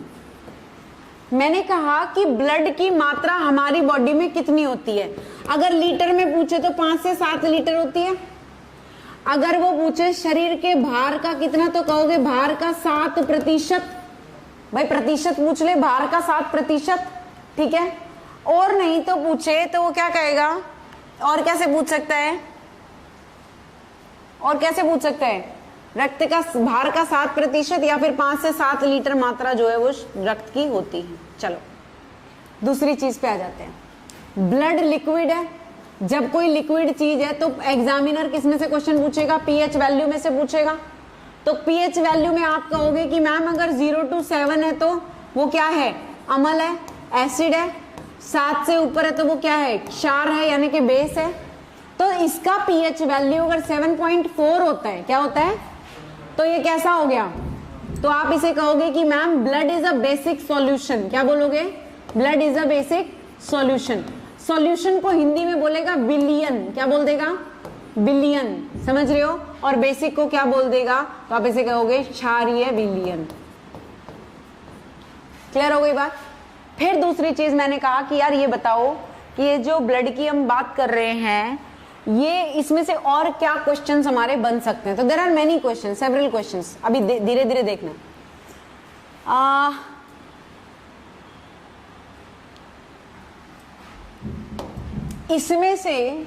मैंने कहा कि ब्लड की मात्रा हमारी बॉडी में कितनी होती है। अगर लीटर में पूछे तो 5 से 7 लीटर होती है। अगर वो पूछे शरीर के भार का कितना, तो कहोगे भार का 7%। भाई प्रतिशत पूछ ले, भार का 7%, ठीक है। और नहीं तो पूछे तो वो क्या कहेगा, और कैसे पूछ सकता है, और कैसे पूछ सकता है, रक्त का भार का 7% या फिर 5 से 7 लीटर मात्रा जो है वो रक्त की होती है। चलो दूसरी चीज पे आ जाते हैं। ब्लड लिक्विड है, जब कोई लिक्विड चीज है तो एग्जामिनर किस में से क्वेश्चन पूछेगा, पीएच वैल्यू में से पूछेगा। तो पीएच वैल्यू में आप कहोगे कि मैम अगर 0 to 7 है तो वो क्या है, अम्ल है, एसिड है। 7 से ऊपर है तो वो क्या है, क्षार है, यानी कि बेस है। तो इसका पीएच वैल्यू अगर 7.4 होता है, क्या होता है, तो ये कैसा हो गया, तो आप इसे कहोगे कि ma'am blood is a basic solution. क्या बोलोगे, blood is a basic solution. Solution को हिंदी में बोलेगा बिलियन, क्या बोल देगा, बिलियन, समझ रहे हो। और बेसिक को क्या बोल देगा, तो आप इसे कहोगे क्षारीय विलयन। क्लियर हो गई बात। फिर दूसरी चीज मैंने कहा कि यार ये बताओ कि ये जो ब्लड की हम बात कर रहे हैं, ये इसमें से और क्या क्वेश्चंस हमारे बन सकते हैं। तो there are many questions, several questions, अभी धीरे धीरे देखना। इसमें से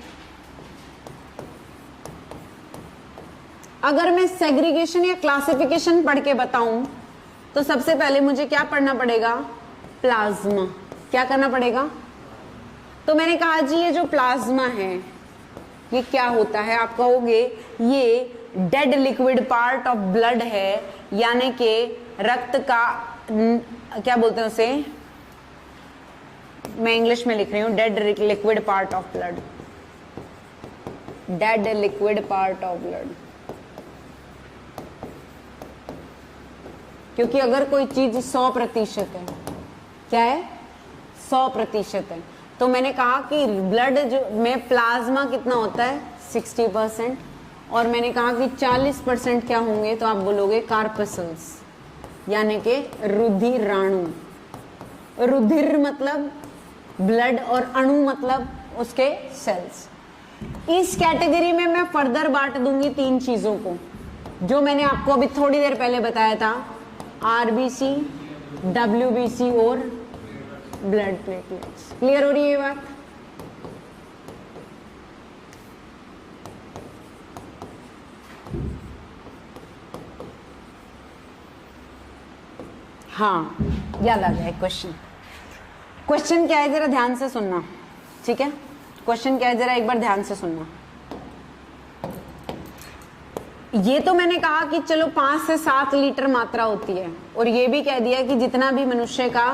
अगर मैं सेग्रीगेशन या क्लासिफिकेशन पढ़ के बताऊं तो सबसे पहले मुझे क्या पढ़ना पड़ेगा, प्लाज्मा। क्या करना पड़ेगा, तो मैंने कहा जी ये जो प्लाज्मा है ये क्या होता है, आप कहोगे ये dead liquid part of blood है, यानी कि रक्त का क्या बोलते हैं उसे, मैं इंग्लिश में लिख रही हूं, dead liquid part of blood, dead liquid part of blood. क्योंकि अगर कोई चीज 100% है, क्या है, 100% है, तो मैंने कहा कि ब्लड जो में प्लाज्मा कितना होता है, 60%, और मैंने कहा कि 40% क्या होंगे, तो आप बोलोगे कार्पसल्स, यानी कि रुधिराणु। रुधिर मतलब ब्लड और अणु मतलब उसके सेल्स। इस कैटेगरी में मैं फर्दर बांट दूंगी 3 चीजों को, जो मैंने आपको अभी थोड़ी देर पहले बताया था, आरबीसी, डब्ल्यूबीसी और ब्लड प्लेटलेट्स। क्लियर हो रही है ये बात। हाँ, याद आ गया क्वेश्चन। क्वेश्चन क्या है जरा ध्यान से सुनना, ठीक है। क्वेश्चन क्या है जरा एक बार ध्यान से सुनना। ये तो मैंने कहा कि चलो 5 से 7 लीटर मात्रा होती है, और ये भी कह दिया कि जितना भी मनुष्य का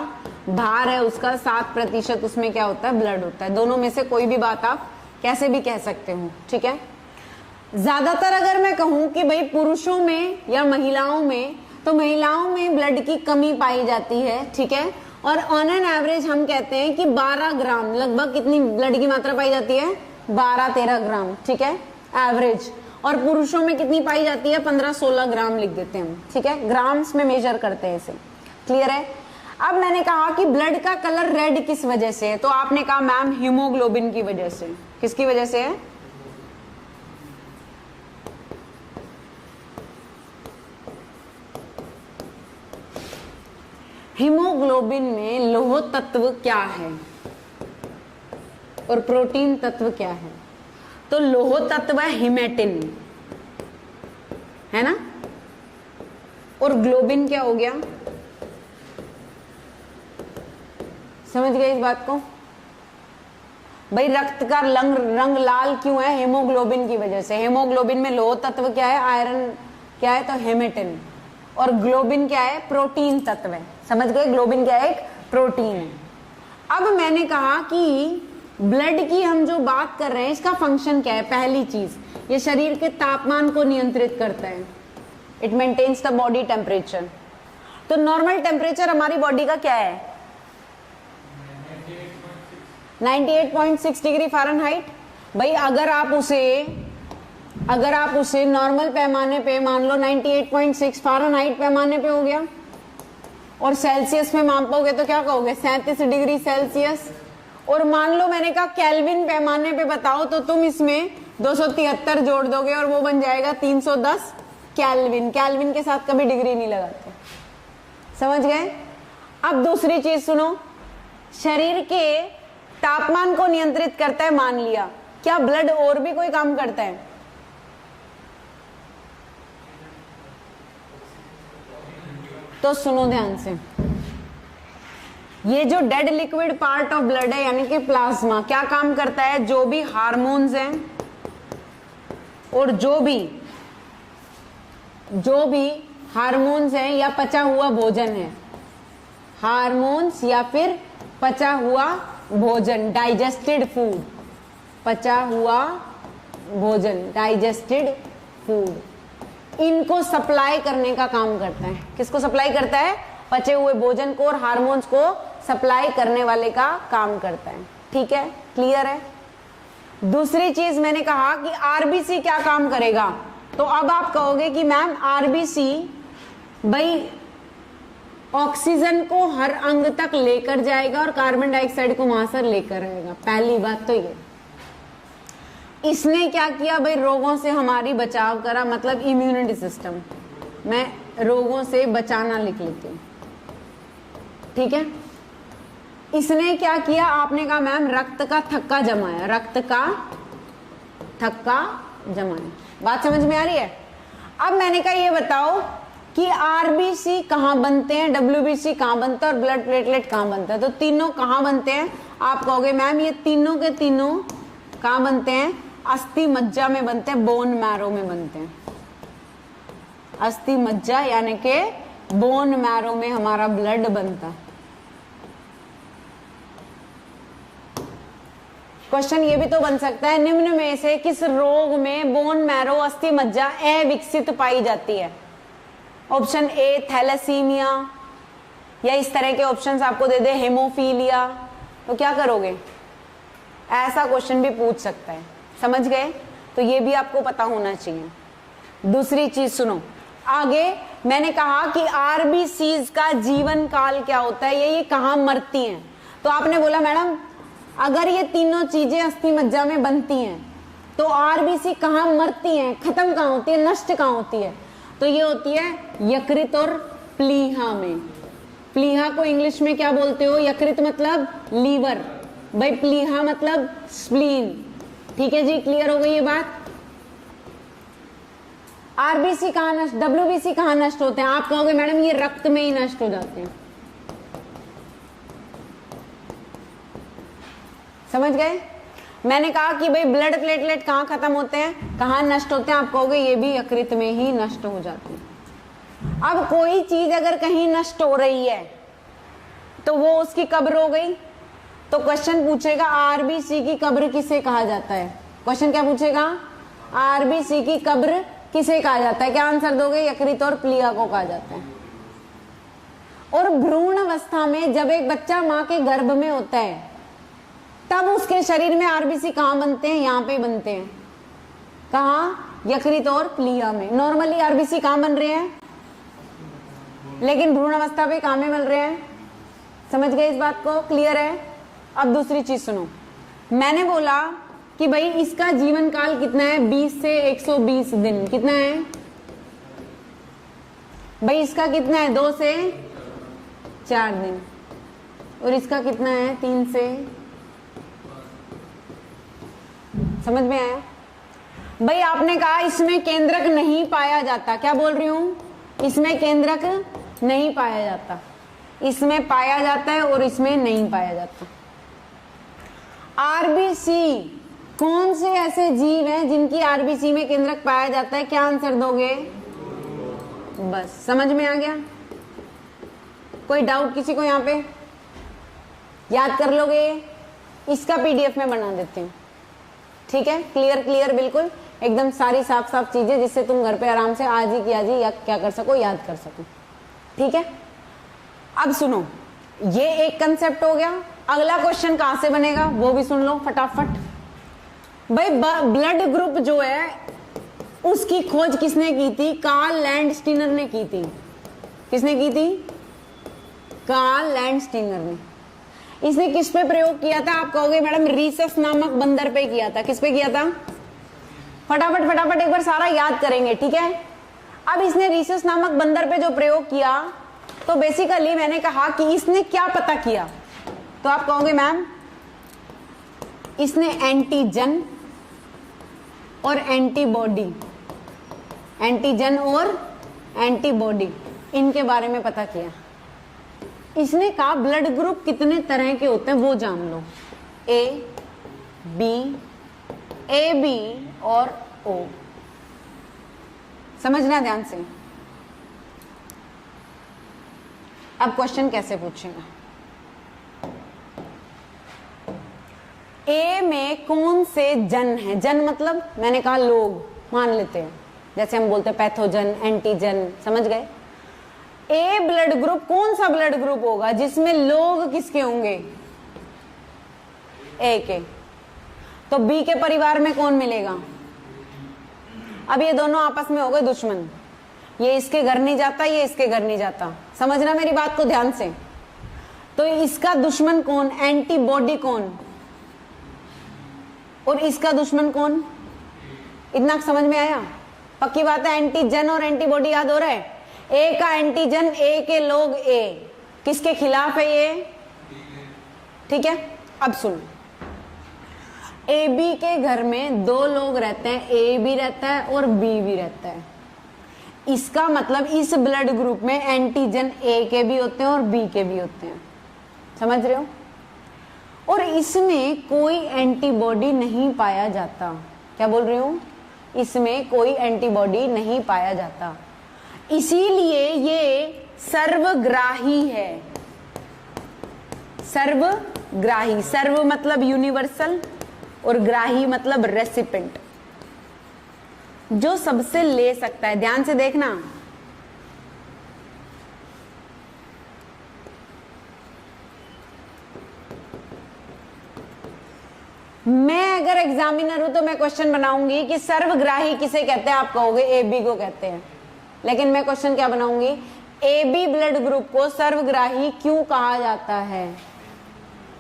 भार है उसका 7% उसमें क्या होता है, ब्लड होता है। दोनों में से कोई भी बात आप कैसे भी कह सकते हो, ठीक है। ज्यादातर अगर मैं कहूं कि भाई पुरुषों में या महिलाओं में, तो महिलाओं में ब्लड की कमी पाई जाती है, ठीक है। और ऑन एन एवरेज हम कहते हैं कि 12 ग्राम लगभग कितनी ब्लड की मात्रा पाई जाती है, 12-13 ग्राम, ठीक है, एवरेज। और पुरुषों में कितनी पाई जाती है, 15-16 ग्राम लिख देते हैं हम, ठीक है, ग्राम्स में मेजर करते हैं इसे। क्लियर है। अब मैंने कहा कि ब्लड का कलर रेड किस वजह से है, तो आपने कहा मैम हीमोग्लोबिन की वजह से। किसकी वजह से है, हीमोग्लोबिन में लौह तत्व क्या है और प्रोटीन तत्व क्या है, तो लौह तत्व है हिमेटिन, है ना, और ग्लोबिन क्या हो गया, समझ गए इस बात को। भाई रक्त का रंग लाल क्यों है? हेमोग्लोबिन की वजह से। हेमोग्लोबिन में लोह तत्व क्या है? आयरन क्या है? तो हेमेटिन। और ग्लोबिन क्या है? प्रोटीन तत्व है। समझ गए? ग्लोबिन क्या है? एक प्रोटीन है। अब मैंने कहा कि ब्लड की हम जो बात कर रहे हैं इसका फंक्शन क्या है? पहली चीज, ये शरीर के तापमान को नियंत्रित करता है। It maintains the body temperature. तो नॉर्मल टेम्परेचर हमारी बॉडी का क्या है? 98.6 डिग्री फ़ारेनहाइट। भाई अगर आप उसे नॉर्मल पैमाने पे मान लो 98.6 फ़ारेनहाइट पैमाने पे हो गया और सेल्सियस में मापोगे तो क्या कहोगे? 37 डिग्री सेल्सियस। और मान लो मैंने कहा केल्विन पैमाने पे बताओ तो तुम इसमें 273 जोड़ दोगे और वो बन जाएगा 310 केल्विन। केल्विन के साथ कभी डिग्री नहीं लगाते। समझ गए? अब दूसरी चीज सुनो, शरीर के तापमान को नियंत्रित करता है मान लिया, क्या ब्लड और भी कोई काम करता है? तो सुनो ध्यान से, ये जो dead liquid part of blood है यानी कि प्लाज्मा क्या काम करता है? जो भी हार्मोन्स हैं और जो भी हार्मोन्स हैं या पचा हुआ भोजन है, हार्मोन्स या फिर पचा हुआ भोजन, डाइजेस्टेड फूड, पचा हुआ भोजन, डाइजेस्टेड फूड, इनको सप्लाई करने का काम करता है। किसको सप्लाई करता है? पचे हुए भोजन को और हार्मोन्स को सप्लाई करने वाले का काम करता है। ठीक है? क्लियर है? दूसरी चीज मैंने कहा कि आरबीसी क्या काम करेगा। तो अब आप कहोगे कि मैम आरबीसी भाई ऑक्सीजन को हर अंग तक लेकर जाएगा और कार्बन डाइऑक्साइड को वहां से लेकर आएगा। पहली बात तो ये, इसने क्या किया भाई? रोगों से हमारी बचाव करा, मतलब इम्यूनिटी सिस्टम। मैं रोगों से बचाना लिख लेती हूँ। ठीक है? इसने क्या किया? आपने कहा मैम रक्त का थक्का जमाया, रक्त का थक्का जमाया। बात समझ में आ रही है? अब मैंने कहा ये बताओ कि आरबीसी कहाँ बनते हैं, डब्ल्यूबीसी कहाँ बनता है और ब्लड प्लेटलेट कहाँ बनता है? तो तीनों कहाँ बनते हैं? आप कहोगे मैम ये तीनों के तीनों कहाँ बनते हैं? अस्थि मज्जा में बनते हैं, बोन मैरो में बनते हैं। अस्थि मज्जा यानी के बोन मैरो में हमारा ब्लड बनता है। क्वेश्चन ये भी तो बन सकता है, निम्न में से किस रोग में बोन मैरो अस्थि मज्जा अविकसित पाई जाती है? ऑप्शन ए थैलेसीमिया, या इस तरह के ऑप्शंस आपको दे दे हेमोफीलिया, तो क्या करोगे? ऐसा क्वेश्चन भी पूछ सकता है। समझ गए? तो ये भी आपको पता होना चाहिए। दूसरी चीज सुनो, आगे मैंने कहा कि आरबीसीज का जीवन काल क्या होता है, ये कहाँ मरती हैं? तो आपने बोला मैडम अगर ये तीनों चीजें अस्थि मज्जा में बनती हैं तो आरबीसी कहाँ मरती हैं, खत्म कहाँ होती है, नष्ट कहाँ होती है? तो ये होती है यकृत और प्लीहा में। प्लीहा को इंग्लिश में क्या बोलते हो? यकृत मतलब लीवर, भाई प्लीहा मतलब स्प्लीन। ठीक है जी, क्लियर हो गई ये बात? आरबीसी कहाँ नष्ट, डब्ल्यूबीसी कहाँ नष्ट होते हैं? आप कहोगे मैडम ये रक्त में ही नष्ट हो जाते हैं। समझ गए? मैंने कहा कि भाई ब्लड प्लेटलेट कहाँ खत्म होते हैं, कहाँ नष्ट होते हैं? आप कहोगे ये भी यकृत में ही नष्ट हो जाते हैं। अब कोई चीज अगर कहीं नष्ट हो रही है तो वो उसकी कब्र हो गई। तो क्वेश्चन पूछेगा आरबीसी की कब्र किसे कहा जाता है? क्वेश्चन क्या पूछेगा? आरबीसी की कब्र किसे कहा जाता है? क्या आंसर दोगे? यकृत और प्लीहा को कहा जाता है। और भ्रूण अवस्था में जब एक बच्चा माँ के गर्भ में होता है तब उसके शरीर में आरबीसी कहाँ बनते हैं? यहाँ पे बनते हैं। कहाँ? यकृत और प्लीहा में। नॉर्मली आरबीसी कहाँ बन रहे हैं, लेकिन भ्रूण अवस्था पे कहाँ में मिल रहे हैं? समझ गए इस बात को? क्लियर है? अब दूसरी चीज सुनो, मैंने बोला कि भाई इसका जीवन काल कितना है? 20 से 120 दिन। कितना है भाई इसका? कितना है? 2 से 4 दिन। और इसका कितना है? 3 से। समझ में आया? भाई आपने कहा इसमें केंद्रक नहीं पाया जाता। क्या बोल रही हूं? इसमें केंद्रक नहीं पाया जाता, इसमें पाया जाता है और इसमें नहीं पाया जाता। आरबीसी, कौन से ऐसे जीव हैं जिनकी आरबीसी में केंद्रक पाया जाता है? क्या आंसर दोगे? बस समझ में आ गया? कोई डाउट किसी को? यहाँ पे याद कर लोगे? इसका पीडीएफ में बना देती हूँ, ठीक है? क्लियर क्लियर, बिल्कुल एकदम सारी साफ साफ चीजें, जिससे तुम घर पे आराम से आज ही की आज ही या क्या कर सको, याद कर सको, ठीक है? अब सुनो, ये एक कंसेप्ट हो गया। अगला क्वेश्चन कहां से बनेगा वो भी सुन लो फटाफट। भाई ब्लड ग्रुप जो है उसकी खोज किसने की थी? कार्ल लैंडस्टीनर ने की थी। किसने की थी? कार्ल लैंडस्टीनर ने। इसने किस पे प्रयोग किया था? आप कहोगे मैडम रीसस नामक बंदर पे किया था। किस पे किया था? फटाफट फटाफट एक बार सारा याद करेंगे, ठीक है? अब इसने रीसस नामक बंदर पे जो प्रयोग किया, तो बेसिकली मैंने कहा कि इसने क्या पता किया, तो आप कहोगे मैम इसने एंटीजन और एंटीबॉडी, एंटीजन और एंटीबॉडी इनके बारे में पता किया। इसने कहा ब्लड ग्रुप कितने तरह के होते हैं वो जान लो, ए बी और ओ। समझना ध्यान से। अब क्वेश्चन कैसे पूछेगा? ए में कौन से जन है? जन मतलब मैंने कहा लोग, मान लेते हैं, जैसे हम बोलते हैं पैथोजन, एंटीजन, समझ गए? ए ब्लड ग्रुप कौन सा ब्लड ग्रुप होगा जिसमें लोग किसके होंगे? ए के। तो बी के परिवार में कौन मिलेगा? अब ये दोनों आपस में हो गए दुश्मन, ये इसके घर नहीं जाता, ये इसके घर नहीं जाता। समझना मेरी बात को ध्यान से। तो इसका दुश्मन कौन? एंटीबॉडी कौन? और इसका दुश्मन कौन? इतना समझ में आया? पक्की बात है, एंटीजन और एंटीबॉडी याद हो रहा है? ए का एंटीजन, ए के लोग ए किसके खिलाफ है ये? ठीक है, अब सुन, ए बी के घर में दो लोग रहते हैं, ए भी रहता है और बी भी रहता है। इसका मतलब इस ब्लड ग्रुप में एंटीजन ए के भी होते हैं और बी के भी होते हैं। समझ रहे हो? और इसमें कोई एंटीबॉडी नहीं पाया जाता। क्या बोल रही हूं? इसमें कोई एंटीबॉडी नहीं पाया जाता, इसीलिए ये सर्वग्राही है। सर्वग्राही, सर्व मतलब यूनिवर्सल और ग्राही मतलब रेसिपेंट, जो सबसे ले सकता है। ध्यान से देखना, मैं अगर एग्जामिनर हूं तो मैं क्वेश्चन बनाऊंगी कि सर्वग्राही किसे कहते हैं? आप कहोगे ए बी को कहते हैं, लेकिन मैं क्वेश्चन क्या बनाऊंगी? ए बी ब्लड ग्रुप को सर्वग्राही क्यों कहा जाता है?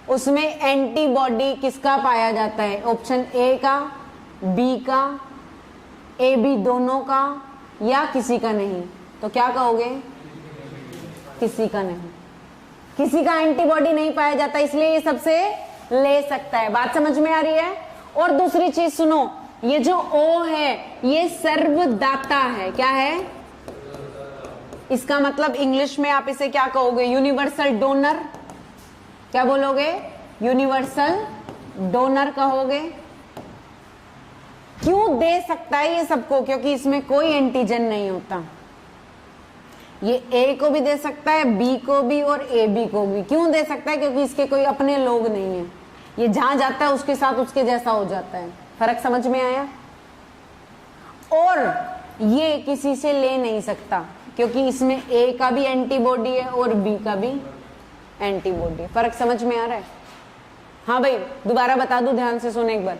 उसमें एंटीबॉडी किसका पाया जाता है? ऑप्शन ए का, बी का, ए बी दोनों का, या किसी का नहीं? तो क्या कहोगे? किसी का नहीं। किसी का एंटीबॉडी नहीं पाया जाता, इसलिए ये सबसे ले सकता है। बात समझ में आ रही है? और दूसरी चीज सुनो, ये जो ओ है ये सर्वदाता है। क्या है? इसका मतलब इंग्लिश में आप इसे क्या कहोगे? Universal donor. क्या बोलोगे? यूनिवर्सल डोनर कहोगे। क्यों दे सकता है ये सबको? क्योंकि इसमें कोई एंटीजन नहीं होता। ये ए को भी दे सकता है, बी को भी और ए बी को भी। क्यों दे सकता है? क्योंकि इसके कोई अपने लोग नहीं है। ये जहां जाता है उसके साथ उसके जैसा हो जाता है। फर्क समझ में आया? और ये किसी से ले नहीं सकता क्योंकि इसमें ए का भी एंटीबॉडी है और बी का भी एंटीबॉडी। फर्क समझ में आ रहा है? हाँ भाई, दोबारा बता दूं, ध्यान से सुने एक बार।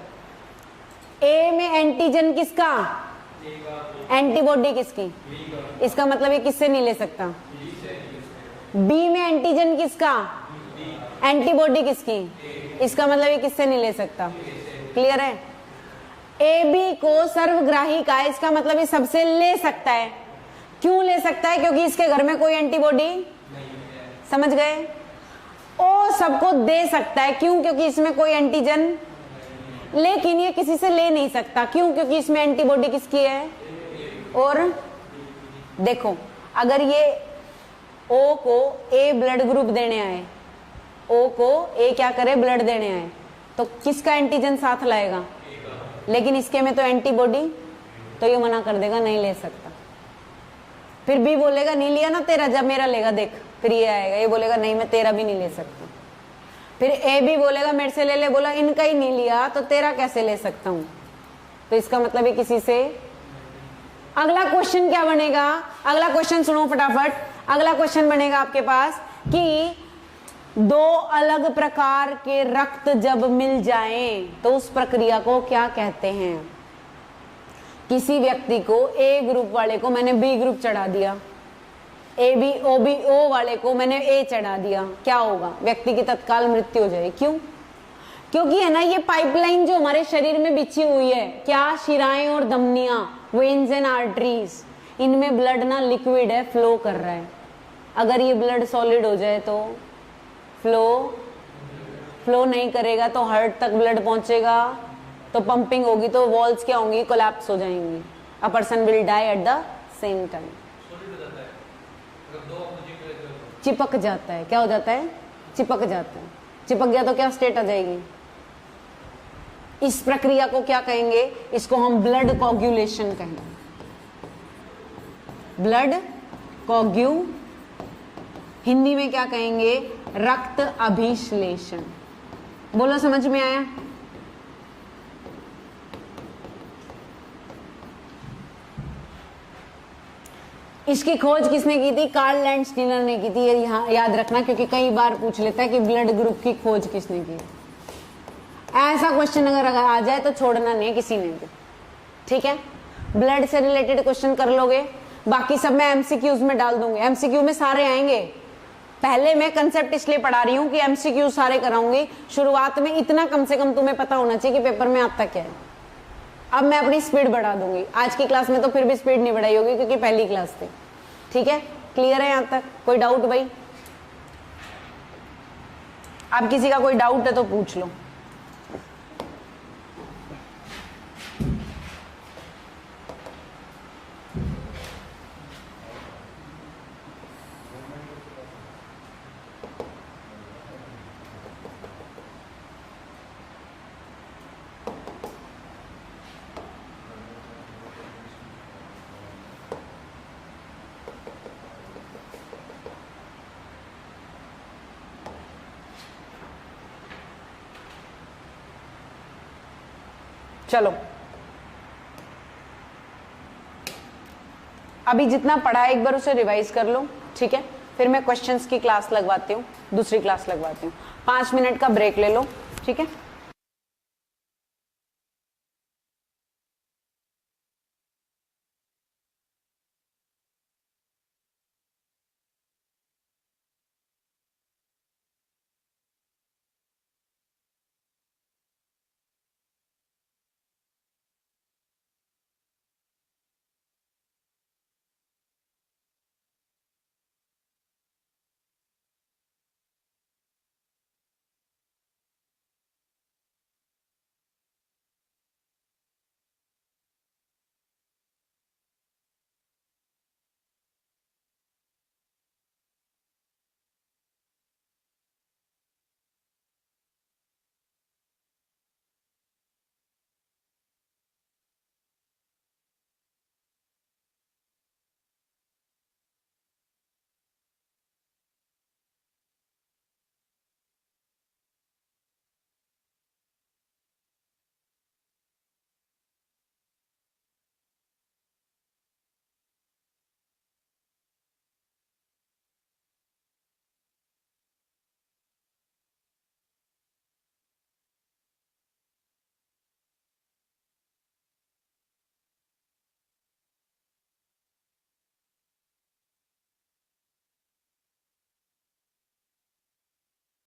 ए में एंटीजन किसका? एंटीबॉडी किसकी? इसका मतलब ये किससे नहीं ले सकता? बी में एंटीजन किसका? एंटीबॉडी किसकी? इसका मतलब ये किससे नहीं ले सकता? क्लियर है? ए बी को सर्वग्राही का है, इसका मतलब ये सबसे ले सकता है। क्यों ले सकता है? क्योंकि इसके घर में कोई एंटीबॉडी नहीं है। समझ गए? ओ सबको दे सकता है, क्यों? क्योंकि इसमें कोई एंटीजन, लेकिन ये किसी से ले नहीं सकता। क्यों? क्योंकि इसमें एंटीबॉडी किसकी है? और देखो, अगर ये ओ को ए ब्लड ग्रुप देने आए, ओ को ए क्या करे? ब्लड देने आए, तो किसका एंटीजन साथ लाएगा, लेकिन इसके में तो एंटीबॉडी, तो ये मना कर देगा नहीं ले सकता। फिर बी बोलेगा नहीं लिया ना तेरा, जब मेरा लेगा देख, फिर ये आएगा, ये बोलेगा नहीं मैं तेरा भी नहीं ले सकता। फिर ए भी बोलेगा मेरे से ले ले, बोला इनका ही नहीं लिया तो तेरा कैसे ले सकता हूं, तो इसका मतलब है किसी से। अगला क्वेश्चन क्या बनेगा, अगला क्वेश्चन सुनो फटाफट। अगला क्वेश्चन बनेगा आपके पास कि दो अलग प्रकार के रक्त जब मिल जाएं तो उस प्रक्रिया को क्या कहते हैं। किसी व्यक्ति को ए ग्रुप वाले को मैंने बी ग्रुप चढ़ा दिया, A B O B O वाले को मैंने ए चढ़ा दिया, क्या होगा, व्यक्ति की तत्काल मृत्यु हो जाएगी। क्यों, क्योंकि है ना ये पाइपलाइन जो हमारे शरीर में बिछी हुई है, क्या शिराएं और धमनियां, वेन्स एंड आर्टरीज, इनमें ब्लड ना लिक्विड है, फ्लो कर रहा है। अगर ये ब्लड सॉलिड हो जाए तो फ्लो नहीं करेगा, तो हार्ट तक ब्लड पहुंचेगा, तो पंपिंग होगी, तो वॉल्स क्या होंगी, कोलैप्स हो जाएंगी, a person will die at the same time. चिपक जाता है, क्या हो जाता है, चिपक जाता है। चिपक गया तो क्या स्टेट आ जाएगी। इस प्रक्रिया को क्या कहेंगे, इसको हम ब्लड कोगुलेशन कहेंगे। ब्लड कोग्यू, हिंदी में क्या कहेंगे, रक्त अभिश्लेषण। बोलो समझ में आया। इसकी खोज किसने की थी, कार्ल लैंडस्टीनर ने की थी। ये यहाँ याद रखना, क्योंकि कई बार पूछ लेता है कि ब्लड ग्रुप की खोज किसने की। ऐसा क्वेश्चन अगर आ जाए तो छोड़ना नहीं किसी ने भी, ठीक है। ब्लड से रिलेटेड क्वेश्चन कर लोगे, बाकी सब मैं एमसीक्यूज में डाल दूंगी। एमसीक्यू में सारे आएंगे। पहले मैं कंसेप्ट इसलिए पढ़ा रही हूं कि एमसीक्यू सारे कराऊंगी। शुरुआत में इतना कम से कम तुम्हें पता होना चाहिए कि पेपर में आता क्या है। अब मैं अपनी स्पीड बढ़ा दूंगी। आज की क्लास में तो फिर भी स्पीड नहीं बढ़ाई होगी क्योंकि पहली क्लास थी, ठीक है। क्लियर है यहां तक, कोई डाउट भाई? अब किसी का कोई डाउट है तो पूछ लो। चलो अभी जितना पढ़ा है एक बार उसे रिवाइज कर लो, ठीक है। फिर मैं क्वेश्चंस की क्लास लगवाती हूँ, दूसरी क्लास लगवाती हूँ। 5 मिनट का ब्रेक ले लो, ठीक है।